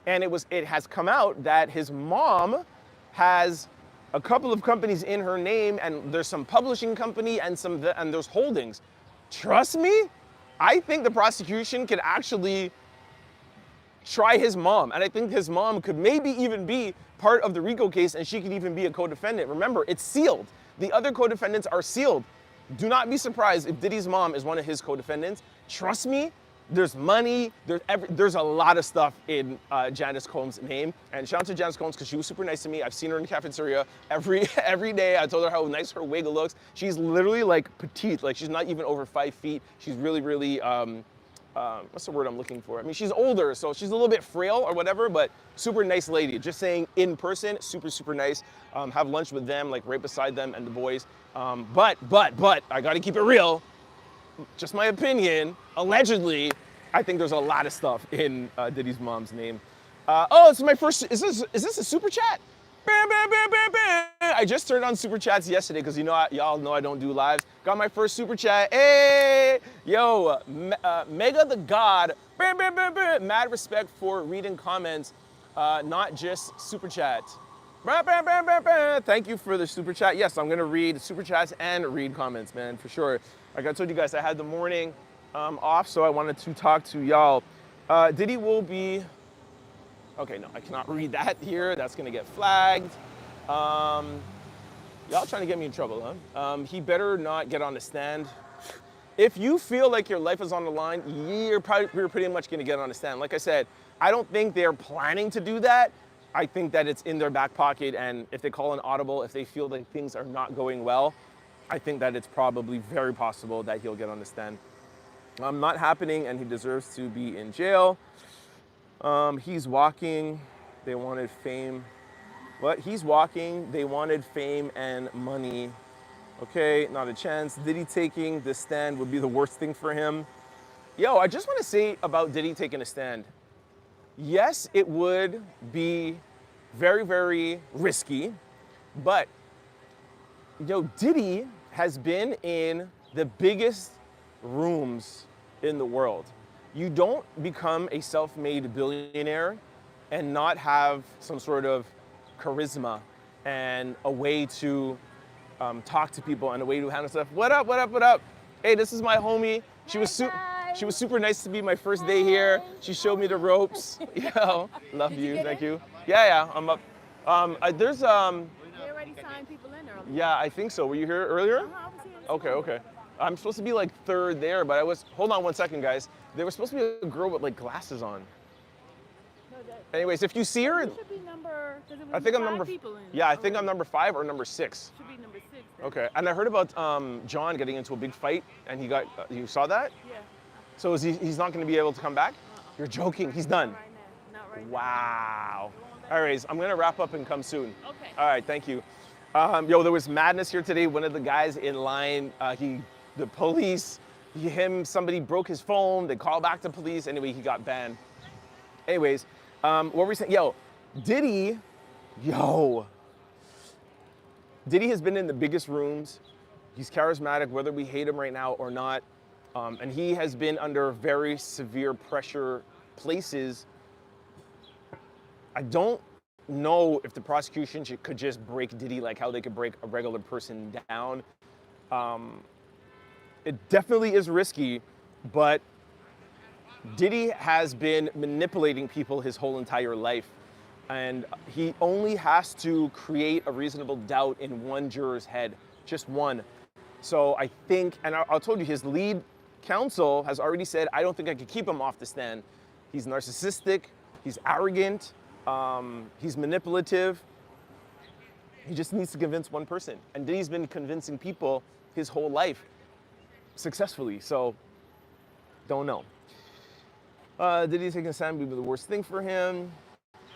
And it has come out that his mom has a couple of companies in her name, and there's some publishing company and there's holdings. Trust me, I think the prosecution could actually try his mom, and I think his mom could maybe even be part of the RICO case, and she could even be a co-defendant. Remember, it's sealed. The other co-defendants are sealed. Do not be surprised if Diddy's mom is one of his co-defendants. Trust me, there's money, there's a lot of stuff in Janice Combs' name. And shout out to Janice Combs because she was super nice to me. I've seen her in the cafeteria every day. I told her how nice her wig looks. She's literally like petite, like she's not even over 5 feet. She's really, really, what's the word I'm looking for? I mean, she's older, so she's a little bit frail or whatever, but super nice lady. Just saying, in person, super, super nice. Have lunch with them, like right beside them and the boys. But, I gotta keep it real. Just my opinion, allegedly, I think there's a lot of stuff in Diddy's mom's name. Oh, it's my first, is this a super chat? Bam, bam, bam, bam, bam. I just turned on super chats yesterday because y'all know I don't do lives. Got my first super chat. Hey, yo, Mega the God. Bam, bam, bam, bam. Mad respect for reading comments, not just super chat. Bam, bam, bam, bam, bam. Thank you for the super chat. Yes, I'm gonna read super chats and read comments, man, for sure. Like I told you guys, I had the morning off, so I wanted to talk to y'all. Diddy will be, okay, no, I cannot read that here. That's gonna get flagged. Y'all trying to get me in trouble, huh? He better not get on the stand. If you feel like your life is on the line, you're pretty much gonna get on the stand. Like I said, I don't think they're planning to do that. I think that it's in their back pocket, and if they call an audible, if they feel like things are not going well, I think that it's probably very possible that he'll get on the stand. Not happening, and he deserves to be in jail. He's walking, they wanted fame. What? He's walking, they wanted fame and money. Okay, not a chance. Diddy taking the stand would be the worst thing for him. Yo, I just want to say about Diddy taking a stand. Yes, it would be very, very risky, but Diddy has been in the biggest rooms in the world. You don't become a self-made billionaire and not have some sort of charisma and a way to talk to people and a way to handle stuff. What up, what up, what up? Hey, this is my homie. She was super nice to be my first day here. She showed me the ropes. Yo, love you, thank you. Yeah, I'm up. There's They already signed people in earlier. Yeah, I think so. Were you here earlier? I was here. Okay. I'm supposed to be like third there, but hold on one second, guys. There was supposed to be a girl with like glasses on. Anyways, if you see her, You should be number, because it was I think I'm number. people in. Yeah, I think I'm number 5 or number 6. Should be number 6. Then. Okay, and I heard about John getting into a big fight, and he got. You saw that? Yeah. So he's not going to be able to come back? You're joking. He's done. Not right now. Wow. Anyways, I'm going to wrap up and come soon. Okay. All right, thank you. There was madness here today. One of the guys in line, the police, somebody broke his phone. They called back to police. Anyway, he got banned. Anyways, what were we saying? Diddy has been in the biggest rooms. He's charismatic, whether we hate him right now or not. And he has been under very severe pressure places. I don't know if the prosecution could just break Diddy like how they could break a regular person down. It definitely is risky, but Diddy has been manipulating people his whole entire life. And he only has to create a reasonable doubt in one juror's head, just one. So I think, and I told you, his lead counsel has already said, I don't think I could keep him off the stand. He's narcissistic, he's arrogant, he's manipulative. He just needs to convince one person. And Diddy's been convincing people his whole life successfully, so don't know. Diddy taking a stand would be the worst thing for him.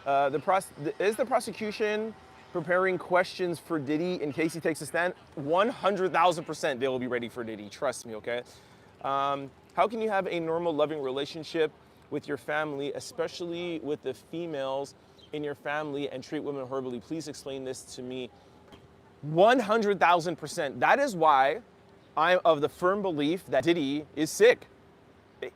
Is the prosecution preparing questions for Diddy in case he takes a stand? 100,000% they will be ready for Diddy, trust me, okay? How can you have a normal, loving relationship with your family, especially with the females in your family, and treat women horribly? Please explain this to me. 100,000%. That is why I'm of the firm belief that Diddy is sick.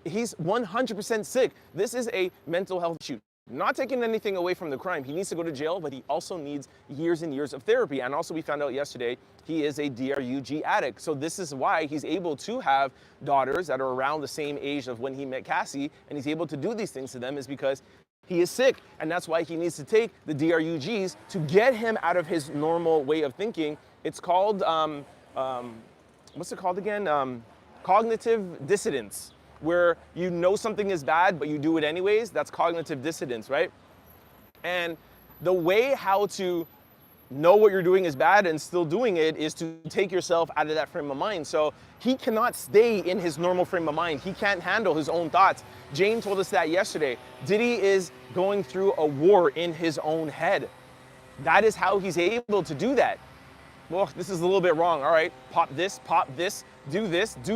He's 100% sick. This is a mental health issue. Not taking anything away from the crime. He needs to go to jail, but he also needs years and years of therapy. And also we found out yesterday, he is a DRUG addict. So this is why he's able to have daughters that are around the same age of when he met Cassie, and he's able to do these things to them is because he is sick. And that's why he needs to take the DRUGs to get him out of his normal way of thinking. It's called, what's it called again? Cognitive dissonance, where you know something is bad, but you do it anyways. That's cognitive dissonance, right? And the way how to know what you're doing is bad and still doing it is to take yourself out of that frame of mind. So he cannot stay in his normal frame of mind. He can't handle his own thoughts. Jane told us that yesterday. Diddy is going through a war in his own head. That is how he's able to do that. Well, this is a little bit wrong. All right, pop this, do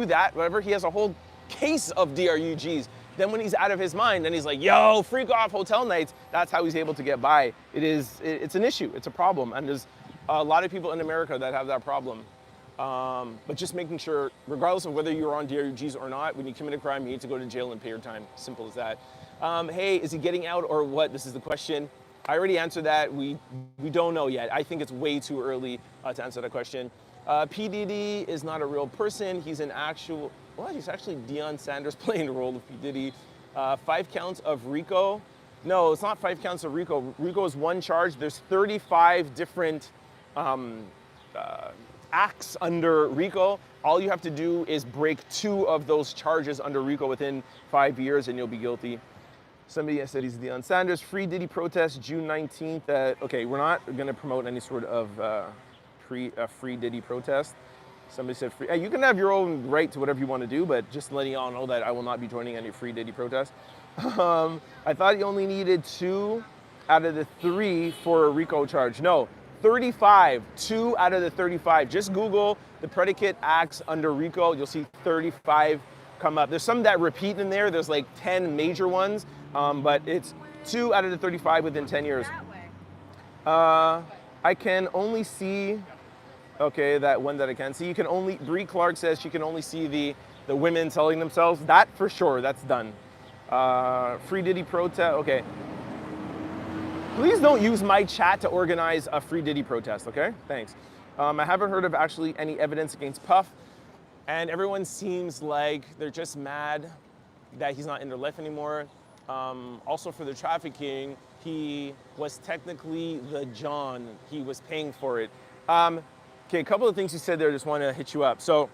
that, whatever. He has a whole case of DRUGs. Then when he's out of his mind, then he's like, yo, freak off hotel nights. That's how he's able to get by. It's an issue, it's a problem. And there's a lot of people in America that have that problem. But just making sure, regardless of whether you're on DRUGs or not, when you commit a crime, you need to go to jail and pay your time. Simple as that. Hey, is he getting out or what? This is the question. I already answered that. We don't know yet. I think it's way too early to answer that question. P. Diddy is not a real person. He's an actual, well, he's actually Deion Sanders playing the role of P. Diddy. 5 counts of RICO. No, it's not 5 counts of RICO. RICO is one charge. There's 35 different acts under RICO. All you have to do is break 2 of those charges under RICO within 5 years and you'll be guilty. Somebody said he's Deion Sanders. Free Diddy protest June 19th. Okay, we're not going to promote any sort of free Diddy protest. Somebody said free. You can have your own right to whatever you want to do, but just letting y'all know that I will not be joining any free Diddy protest. I thought you only needed 2 out of the 3 for a RICO charge. No, 35. 2 out of the 35. Just Google the predicate acts under RICO. You'll see 35 come up. There's some that repeat in there. There's like 10 major ones, but it's 2 out of the 35 within 10 years. I can only see, okay, that one that I can see. You can only, Bree Clark says she can only see the women selling themselves. That for sure, that's done. Free Diddy protest, okay. Please don't use my chat to organize a free Diddy protest, okay? Thanks. I haven't heard of actually any evidence against Puff, and everyone seems like they're just mad that he's not in their life anymore. Also for the trafficking, he was technically the John. He was paying for it. Okay, a couple of things you said there, I just want to hit you up. So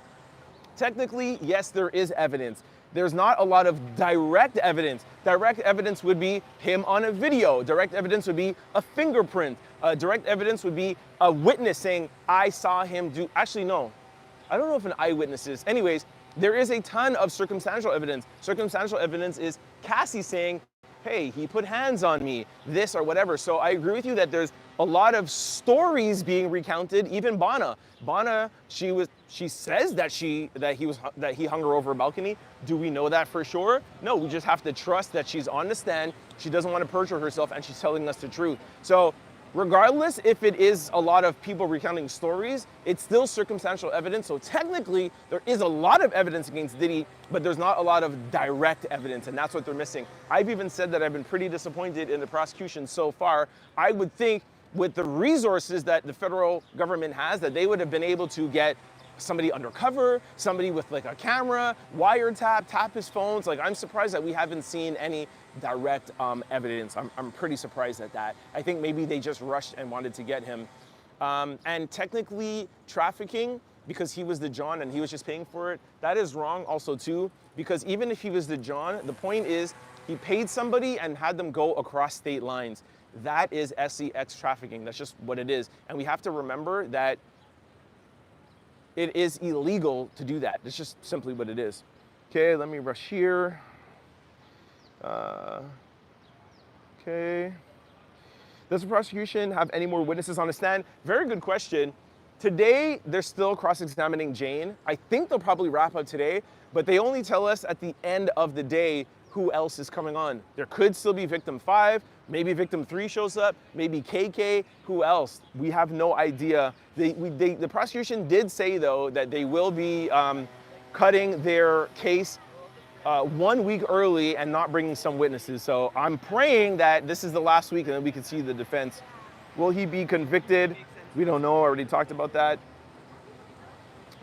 technically, yes, there is evidence. There's not a lot of direct evidence. Direct evidence would be him on a video. Direct evidence would be a fingerprint. Direct evidence would be a witness saying, I saw him do, actually no. I don't know if an eyewitness is. Anyways, there is a ton of circumstantial evidence. Circumstantial evidence is Cassie saying, hey, he put hands on me, this or whatever. So I agree with you that there's a lot of stories being recounted. Even Bana, she says that he hung her over a balcony. Do we know that for sure? No, we just have to trust that she's on the stand. She doesn't want to perjure herself and she's telling us the truth. So regardless if it is a lot of people recounting stories, it's still circumstantial evidence. So technically, there is a lot of evidence against Diddy, but there's not a lot of direct evidence, and that's what they're missing. I've even said that I've been pretty disappointed in the prosecution so far. I would think with the resources that the federal government has, that they would have been able to get somebody undercover, somebody with like a camera, wiretap, tap his phones. Like, I'm surprised that we haven't seen any direct evidence. I'm pretty surprised at that. I think maybe they just rushed and wanted to get him. And technically trafficking, because he was the John and he was just paying for it, that is wrong also too, because even if he was the John, the point is he paid somebody and had them go across state lines. That is SEX trafficking. That's just what it is. And we have to remember that it is illegal to do that. That's just simply what it is. Okay, let me rush here. Okay. Does the prosecution have any more witnesses on the stand? Very good question. Today, they're still cross-examining Jane. I think they'll probably wrap up today, but they only tell us at the end of the day who else is coming on. There could still be victim 5, maybe victim 3 shows up, maybe KK, who else? We have no idea. The prosecution did say, though, that they will be cutting their case 1 week early and not bringing some witnesses. So I'm praying that this is the last week and then we can see the defense. Will he be convicted? We don't know, I already talked about that.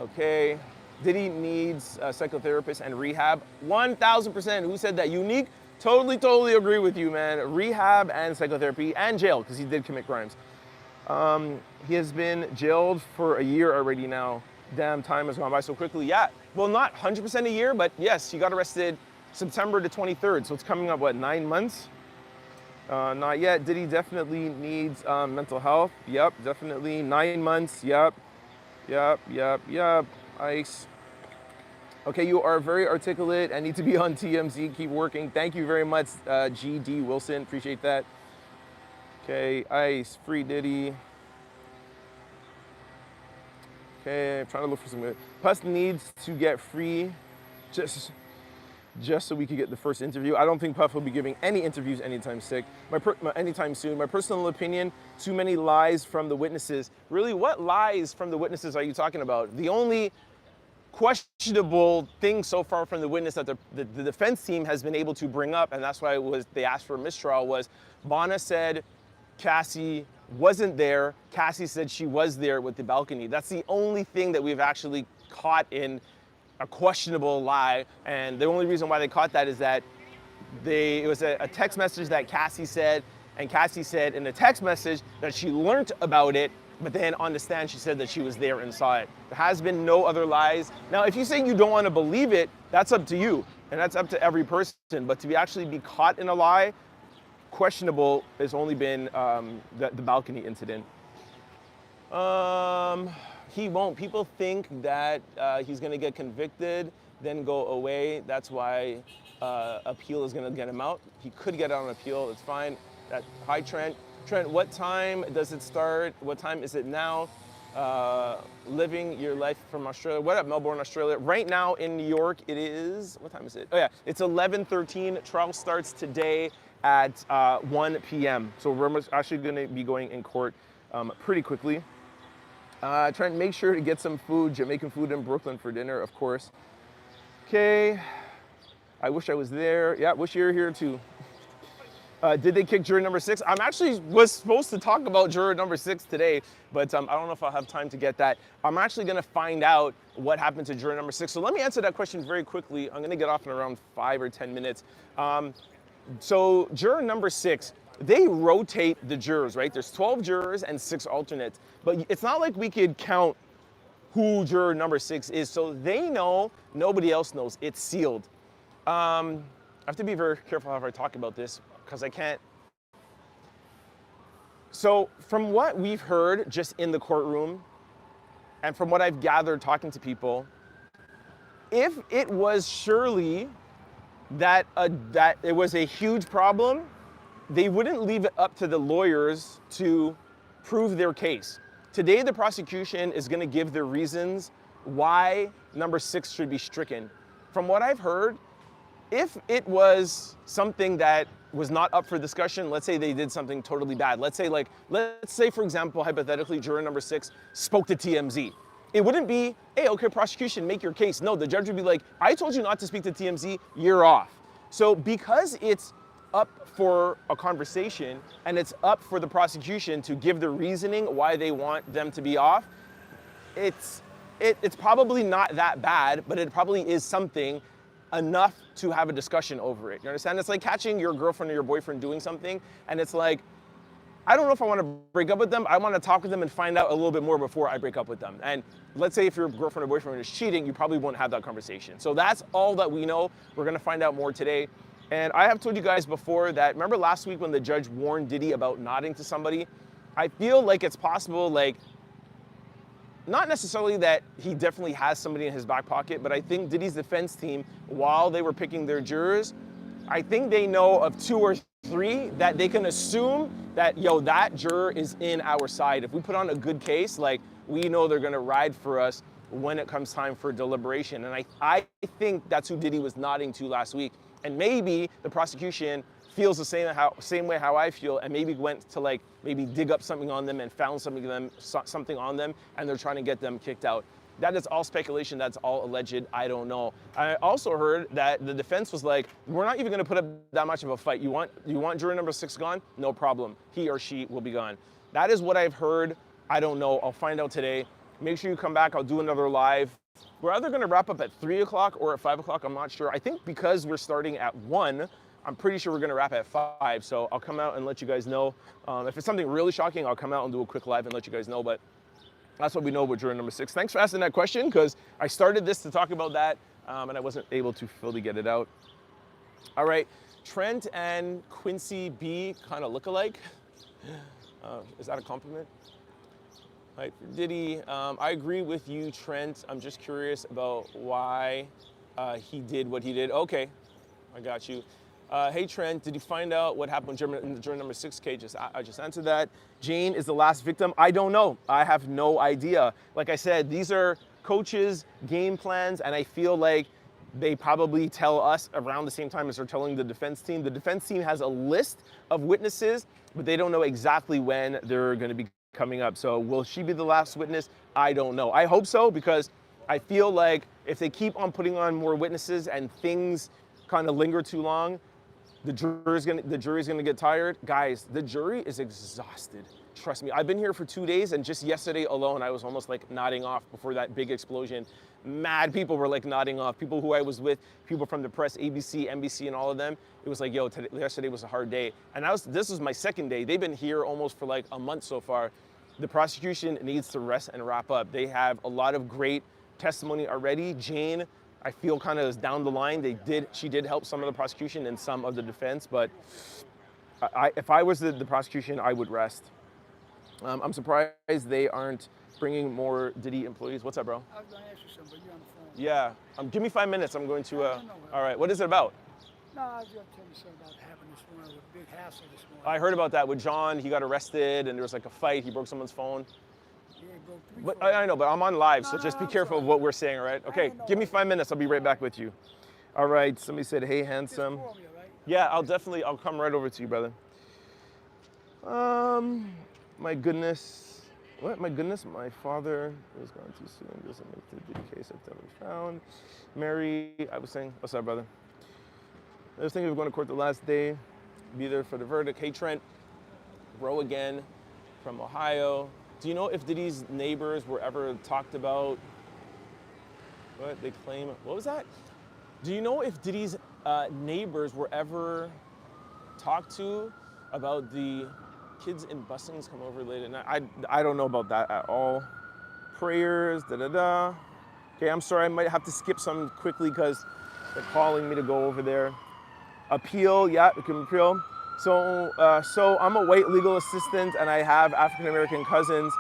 Okay, Diddy needs a psychotherapist and rehab. 1,000%, who said that? Unique, totally agree with you, man. Rehab and psychotherapy and jail, because he did commit crimes. He has been jailed for a year already now. Damn, time has gone by so quickly. Yeah, well, not 100% a year, but yes, he got arrested September the 23rd, so it's coming up, what, 9 months? Not yet. Diddy definitely needs mental health. Yep, definitely. 9 months. Yep. Ice. Okay, you are very articulate and need to be on TMZ. Keep working. Thank you very much, GD Wilson. Appreciate that. Okay, Ice. Free Diddy. Okay, I'm trying to look for some good. Puss needs to get free just so we could get the first interview. I don't think Puff will be giving any interviews anytime soon. My personal opinion, too many lies from the witnesses. Really, what lies from the witnesses are you talking about? The only questionable thing so far from the witness that the defense team has been able to bring up, and that's why they asked for a mistrial, was Bana said Cassie wasn't there. Cassie said she was there with the balcony. That's the only thing that we've actually caught in a questionable lie. And the only reason why they caught that is that it was a text message that Cassie said, and Cassie said in the text message that she learned about it, but then on the stand she said that she was there and saw it. There has been no other lies. Now, if you say you don't want to believe it, that's up to you, and that's up to every person. But to actually be caught in a lie, questionable, has only been the balcony incident. He won't. People think that he's going to get convicted, then go away. That's why appeal is going to get him out. He could get out on appeal. It's fine. Hi, Trent. Trent, what time does it start? What time is it now? Living your life from Australia. What up, Melbourne, Australia? Right now in New York, it is, what time is it? Oh yeah, it's 11:13. Trial starts today at 1 p.m. So we're actually going to be going in court pretty quickly. Trent, make sure to get some food, Jamaican food in Brooklyn for dinner, of course. Okay. I wish I was there. Yeah, wish you were here too. Did they kick juror number 6? I'm actually was supposed to talk about juror number 6 today, but I don't know if I'll have time to get that. I'm actually going to find out what happened to juror number 6. So let me answer that question very quickly. I'm going to get off in around 5 or 10 minutes. So juror number 6, they rotate the jurors, right? There's 12 jurors and 6 alternates, but it's not like we could count who juror number 6 is. So they know, nobody else knows. It's sealed. I have to be very careful how I talk about this because I can't. So from what we've heard just in the courtroom and from what I've gathered talking to people, if it was surely that it was a huge problem, they wouldn't leave it up to the lawyers to prove their case. Today, the prosecution is going to give their reasons why number 6 should be stricken. From what I've heard, if it was something that was not up for discussion, let's say they did something totally bad. Let's say, for example, hypothetically, juror number 6 spoke to TMZ. It wouldn't be, hey, okay, prosecution, make your case. No, the judge would be like, I told you not to speak to TMZ, you're off. So because it's up for a conversation and it's up for the prosecution to give the reasoning why they want them to be off, it's probably not that bad, but it probably is something enough to have a discussion over it. You understand? It's like catching your girlfriend or your boyfriend doing something, and it's like, I don't know if I want to break up with them. I want to talk with them and find out a little bit more before I break up with them. And let's say if your girlfriend or boyfriend is cheating, you probably won't have that conversation. So that's all that we know. We're going to find out more today. And I have told you guys before that, remember last week when the judge warned Diddy about nodding to somebody? I feel like it's possible, like, not necessarily that he definitely has somebody in his back pocket, but I think Diddy's defense team, while they were picking their jurors, I think they know of 2 or 3 that they can assume that, yo, that juror is in our side. If we put on a good case, like, we know they're gonna ride for us when it comes time for deliberation. And I think that's who Diddy was nodding to last week. And maybe the prosecution feels the same way how I feel, and maybe went to maybe dig up something on them and found something on them, and they're trying to get them kicked out. That is all speculation. That's all alleged. I don't know. I also heard that the defense was like, we're not even going to put up that much of a fight. You want juror number 6 gone? No problem. He or she will be gone. That is what I've heard. I don't know. I'll find out today. Make sure you come back. I'll do another live. We're either going to wrap up at 3 o'clock or at 5 o'clock. I'm not sure. I think because we're starting at 1, I'm pretty sure we're going to wrap at 5. So I'll come out and let you guys know. If it's something really shocking, I'll come out and do a quick live and let you guys know. But that's what we know with juror number 6. Thanks for asking that question, because I started this to talk about that, and I wasn't able to fully get it out. All right, Trent and Quincy B kind of look alike. Is that a compliment? All right, Diddy, I agree with you, Trent. I'm just curious about why he did what he did. Okay, I got you. Hey Trent, did you find out what happened in juror number 6 case? I just answered that. Jane is the last victim. I don't know. I have no idea. Like I said, these are coaches' game plans, and I feel like they probably tell us around the same time as they're telling the defense team. The defense team has a list of witnesses, but they don't know exactly when they're going to be coming up. So will she be the last witness? I don't know. I hope so, because I feel like if they keep on putting on more witnesses and things kind of linger too long, The jury's gonna get tired. Guys, the jury is exhausted. Trust me, I've been here for 2 days, and just yesterday alone, I was almost like nodding off before that big explosion. Mad people were like nodding off. People who I was with, people from the press, ABC, NBC, and all of them. It was like, yo, yesterday was a hard day. And this was my second day. They've been here almost for like a month so far. The prosecution needs to rest and wrap up. They have a lot of great testimony already. Jane, I feel kind of is down the line. She did help some of the prosecution and some of the defense, but if I was the prosecution, I would rest. I'm surprised they aren't bringing more Diddy employees. What's up, bro? I was going to ask you something, but you're on the phone. Yeah, give me 5 minutes. I'm going to, I know. all right, what is it about? No, I was going to tell you something about what happened this morning with a big hassle this morning. I heard about that with John. He got arrested and there was like a fight. He broke someone's phone. Yeah, broke three But phones. I know, but I'm on live, No, so just be I'm careful of sorry. what we're saying, all right? Okay, give me 5 minutes. I'll be right back with you. All right, somebody said, hey, handsome. Just call me, all right? Yeah, I'll come right over to you, brother. My goodness. What? My goodness, my father was gone too soon. Doesn't make the Diddy case I've never found. Mary, I was saying, what's up, brother? I was thinking of going to court the last day, be there for the verdict. Hey, Trent, bro again from Ohio. Do you know if Diddy's neighbors were ever talked about? What they claim, what was that? Do you know if Diddy's neighbors were ever talked to about the kids in busings come over late at night? I don't know about that at all. Prayers, da-da-da. Okay, I'm sorry, I might have to skip some quickly because they're calling me to go over there. Appeal, yeah, we can appeal. So I'm a white legal assistant and I have African-American cousins.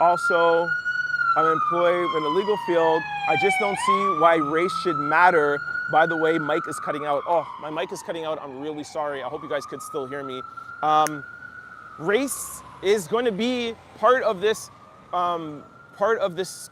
Also, I'm employed in the legal field. I just don't see why race should matter. By the way, mic is cutting out. Oh, my mic is cutting out. I'm really sorry. I hope you guys could still hear me. Race is going to be part of this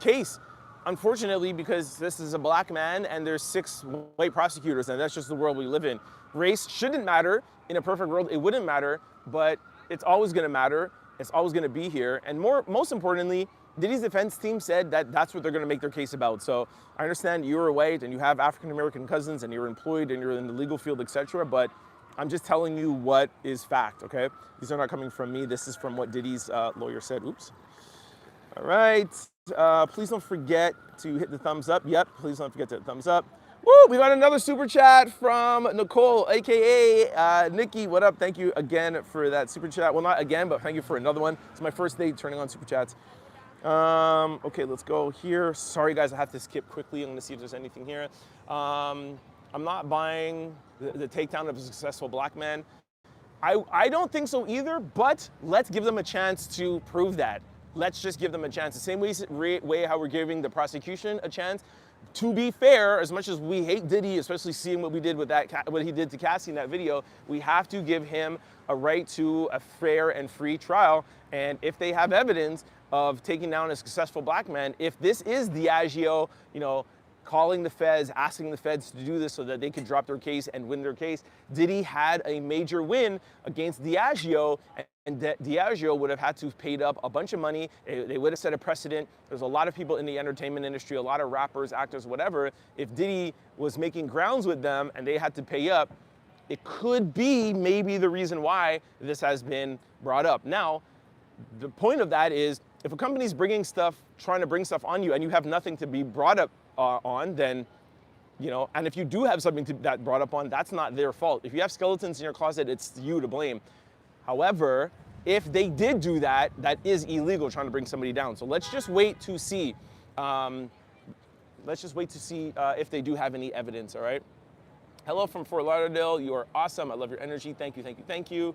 case, unfortunately, because this is a black man and there's 6 white prosecutors, and that's just the world we live in. Race shouldn't matter. In a perfect world, it wouldn't matter, but it's always going to matter. It's always going to be here. And most importantly, Diddy's defense team said that that's what they're going to make their case about. So I understand you're white and you have African-American cousins and you're employed and you're in the legal field, etc. But I'm just telling you what is fact, okay? These are not coming from me. This is from what Diddy's lawyer said. Oops. All right. Please don't forget to hit the thumbs up. Yep, please don't forget to hit the thumbs up. Woo, we got another super chat from Nicole, AKA Nikki. What up? Thank you again for that super chat. Well, not again, but thank you for another one. It's my first day turning on super chats. Okay, let's go here. Sorry, guys, I have to skip quickly. I'm gonna see if there's anything here. I'm not buying the takedown of a successful black man. I don't think so either, but let's give them a chance to prove that. Let's just give them a chance. The same way how we're giving the prosecution a chance. To be fair, as much as we hate Diddy, especially seeing what we did with what he did to Cassie in that video, we have to give him a right to a fair and free trial. And if they have evidence of taking down a successful black man, if this is Diageo, calling the feds, asking the feds to do this so that they could drop their case and win their case, Diddy had a major win against Diageo, and Diageo would have had to have paid up a bunch of money. They would have set a precedent. There's a lot of people in the entertainment industry, a lot of rappers, actors, whatever. If Diddy was making grounds with them and they had to pay up, it could be maybe the reason why this has been brought up. Now, the point of that is, if a company's trying to bring stuff on you and you have nothing to be brought up on, then, and if you do have something that brought up on, that's not their fault. If you have skeletons in your closet, it's you to blame. However, if they did do that, that is illegal, trying to bring somebody down. So let's just wait to see. If they do have any evidence, all right? Hello from Fort Lauderdale. You are awesome. I love your energy. Thank you, thank you, thank you.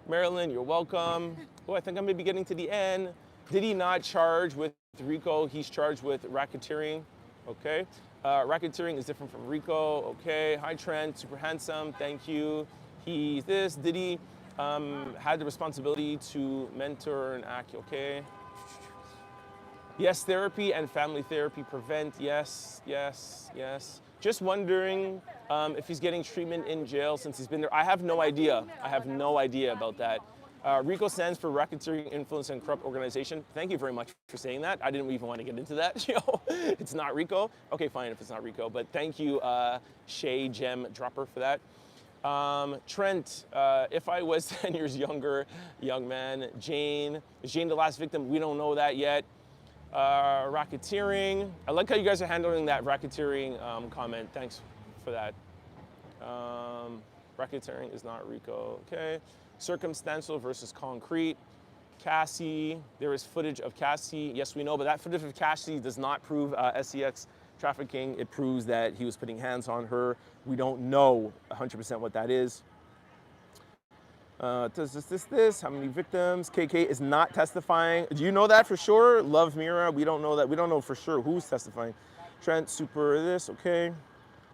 Marilyn, you're welcome. Oh, I think I may be getting to the end. Did he not charge with RICO? He's charged with racketeering. Okay. Racketeering is different from RICO. Okay. Hi, Trent. Super handsome. Thank you. Did he had the responsibility to mentor and act? Okay. Yes, therapy and family therapy prevent. Yes, yes, yes. Just wondering if he's getting treatment in jail since he's been there. I have no idea. I have no idea about that. RICO stands for Racketeering, Influence, and Corrupt Organization. Thank you very much for saying that. I didn't even want to get into that. It's not RICO. Okay, fine if it's not RICO, but thank you, Shay Gem Dropper, for that. Trent, if I was 10 years younger, young man. Jane, is Jane the last victim? We don't know that yet. Racketeering. I like how you guys are handling that racketeering comment. Thanks for that. Racketeering is not RICO. Okay. Circumstantial versus concrete. Cassie, there is footage of Cassie. Yes, we know, but that footage of Cassie does not prove SEX trafficking. It proves that he was putting hands on her. We don't know 100% what that is. This, how many victims? KK is not testifying. Do you know that for sure? Love Mira, we don't know that. We don't know for sure who's testifying. Trent, super this, okay.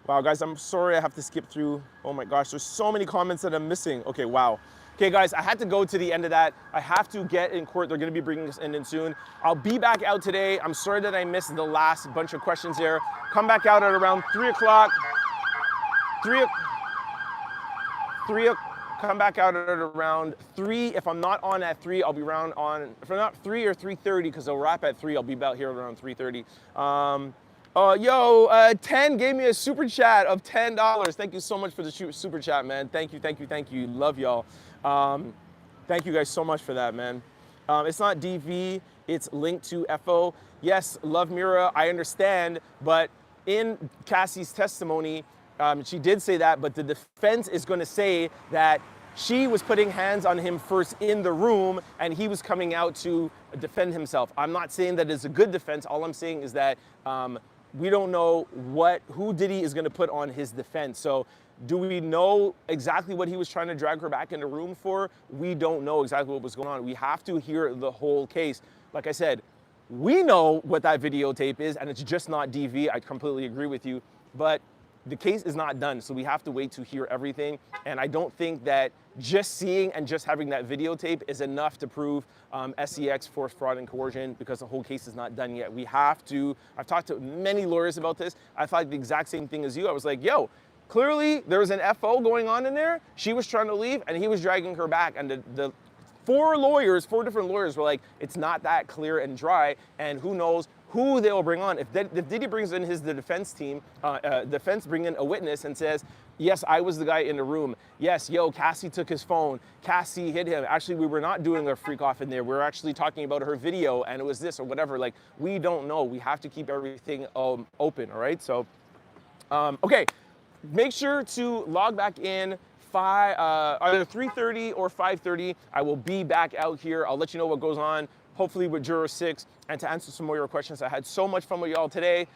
Wow, guys, I'm sorry I have to skip through. Oh my gosh, there's so many comments that I'm missing. Okay, wow. Okay, guys, I had to go to the end of that. I have to get in court. They're gonna be bringing us in soon. I'll be back out today. I'm sorry that I missed the last bunch of questions there. Come back out at around 3 o'clock. Come back out at around 3. If I'm not on at 3, I'll be around on, if I'm not 3 or 3:30, because I'll wrap at 3, I'll be about here around 3:30. 10 gave me a super chat of $10. Thank you so much for the super chat, man. Thank you. Love y'all. Thank you guys so much for that, man. It's not DV, it's linked to FO. Yes, Love Mira, I understand, but in Cassie's testimony, she did say that, but the defense is going to say that she was putting hands on him first in the room and he was coming out to defend himself. I'm not saying that it's a good defense. All I'm saying is that we don't know who Diddy is going to put on his defense. So do we know exactly what he was trying to drag her back in the room for? We don't know exactly what was going on. We have to hear the whole case. Like I said, we know what that videotape is, and it's just not DV. I completely agree with you. But the case is not done, so we have to wait to hear everything. And I don't think that just seeing and just having that videotape is enough to prove SEX, force, fraud, and coercion, because the whole case is not done yet. We have to, I've talked to many lawyers about this. I thought the exact same thing as you. I was like, yo, clearly there was an FO going on in there. She was trying to leave and he was dragging her back. And the four different lawyers were like, it's not that clear and dry, and who knows who they'll bring on. If Diddy brings in the defense team, defense bring in a witness and says, yes, I was the guy in the room. Yes, Cassie took his phone. Cassie hit him. Actually, we were not doing a freak off in there. We were actually talking about her video and it was this or whatever. Like, we don't know. We have to keep everything open, all right? So, okay, make sure to log back in either 3:30 or 5:30. I will be back out here. I'll let you know what goes on, hopefully with Juror 6, and to answer some more of your questions. I had so much fun with y'all today.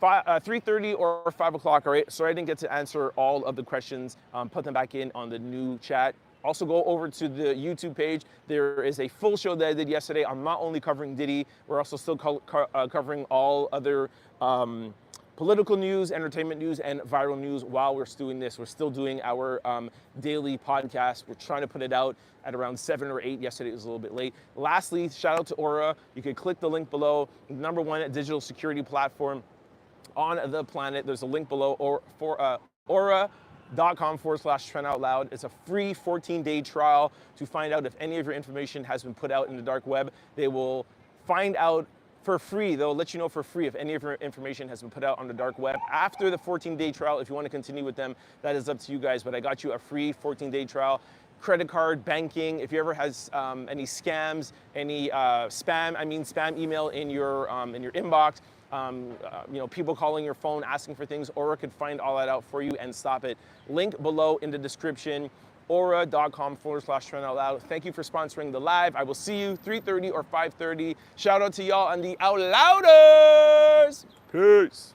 3:30 or 5 o'clock, all right? Sorry I didn't get to answer all of the questions. Put them back in on the new chat. Also go over to the YouTube page. There is a full show that I did yesterday. I'm not only covering Diddy, we're also still covering all other political news, entertainment news, and viral news while we're doing this. We're still doing our daily podcast. We're trying to put it out at around 7 or 8. Yesterday it was a little bit late. Lastly, shout out to Aura. You can click the link below. #1 digital security platform on the planet. There's a link below for aura.com/trendoutloud. It's a free 14-day trial to find out if any of your information has been put out in the dark web. They will find out for free. They'll let you know for free if any of your information has been put out on the dark web. After the 14-day trial, if you want to continue with them, that is up to you guys, but I got you a free 14-day trial. Credit card, banking, if you ever has any scams, any spam email in your inbox, people calling your phone, asking for things, Aura could find all that out for you and stop it. Link below in the description, aura.com/trendoutloud. Thank you for sponsoring the live. I will see you 3:30 or 5:30. Shout out to y'all on the Out Louders. Peace.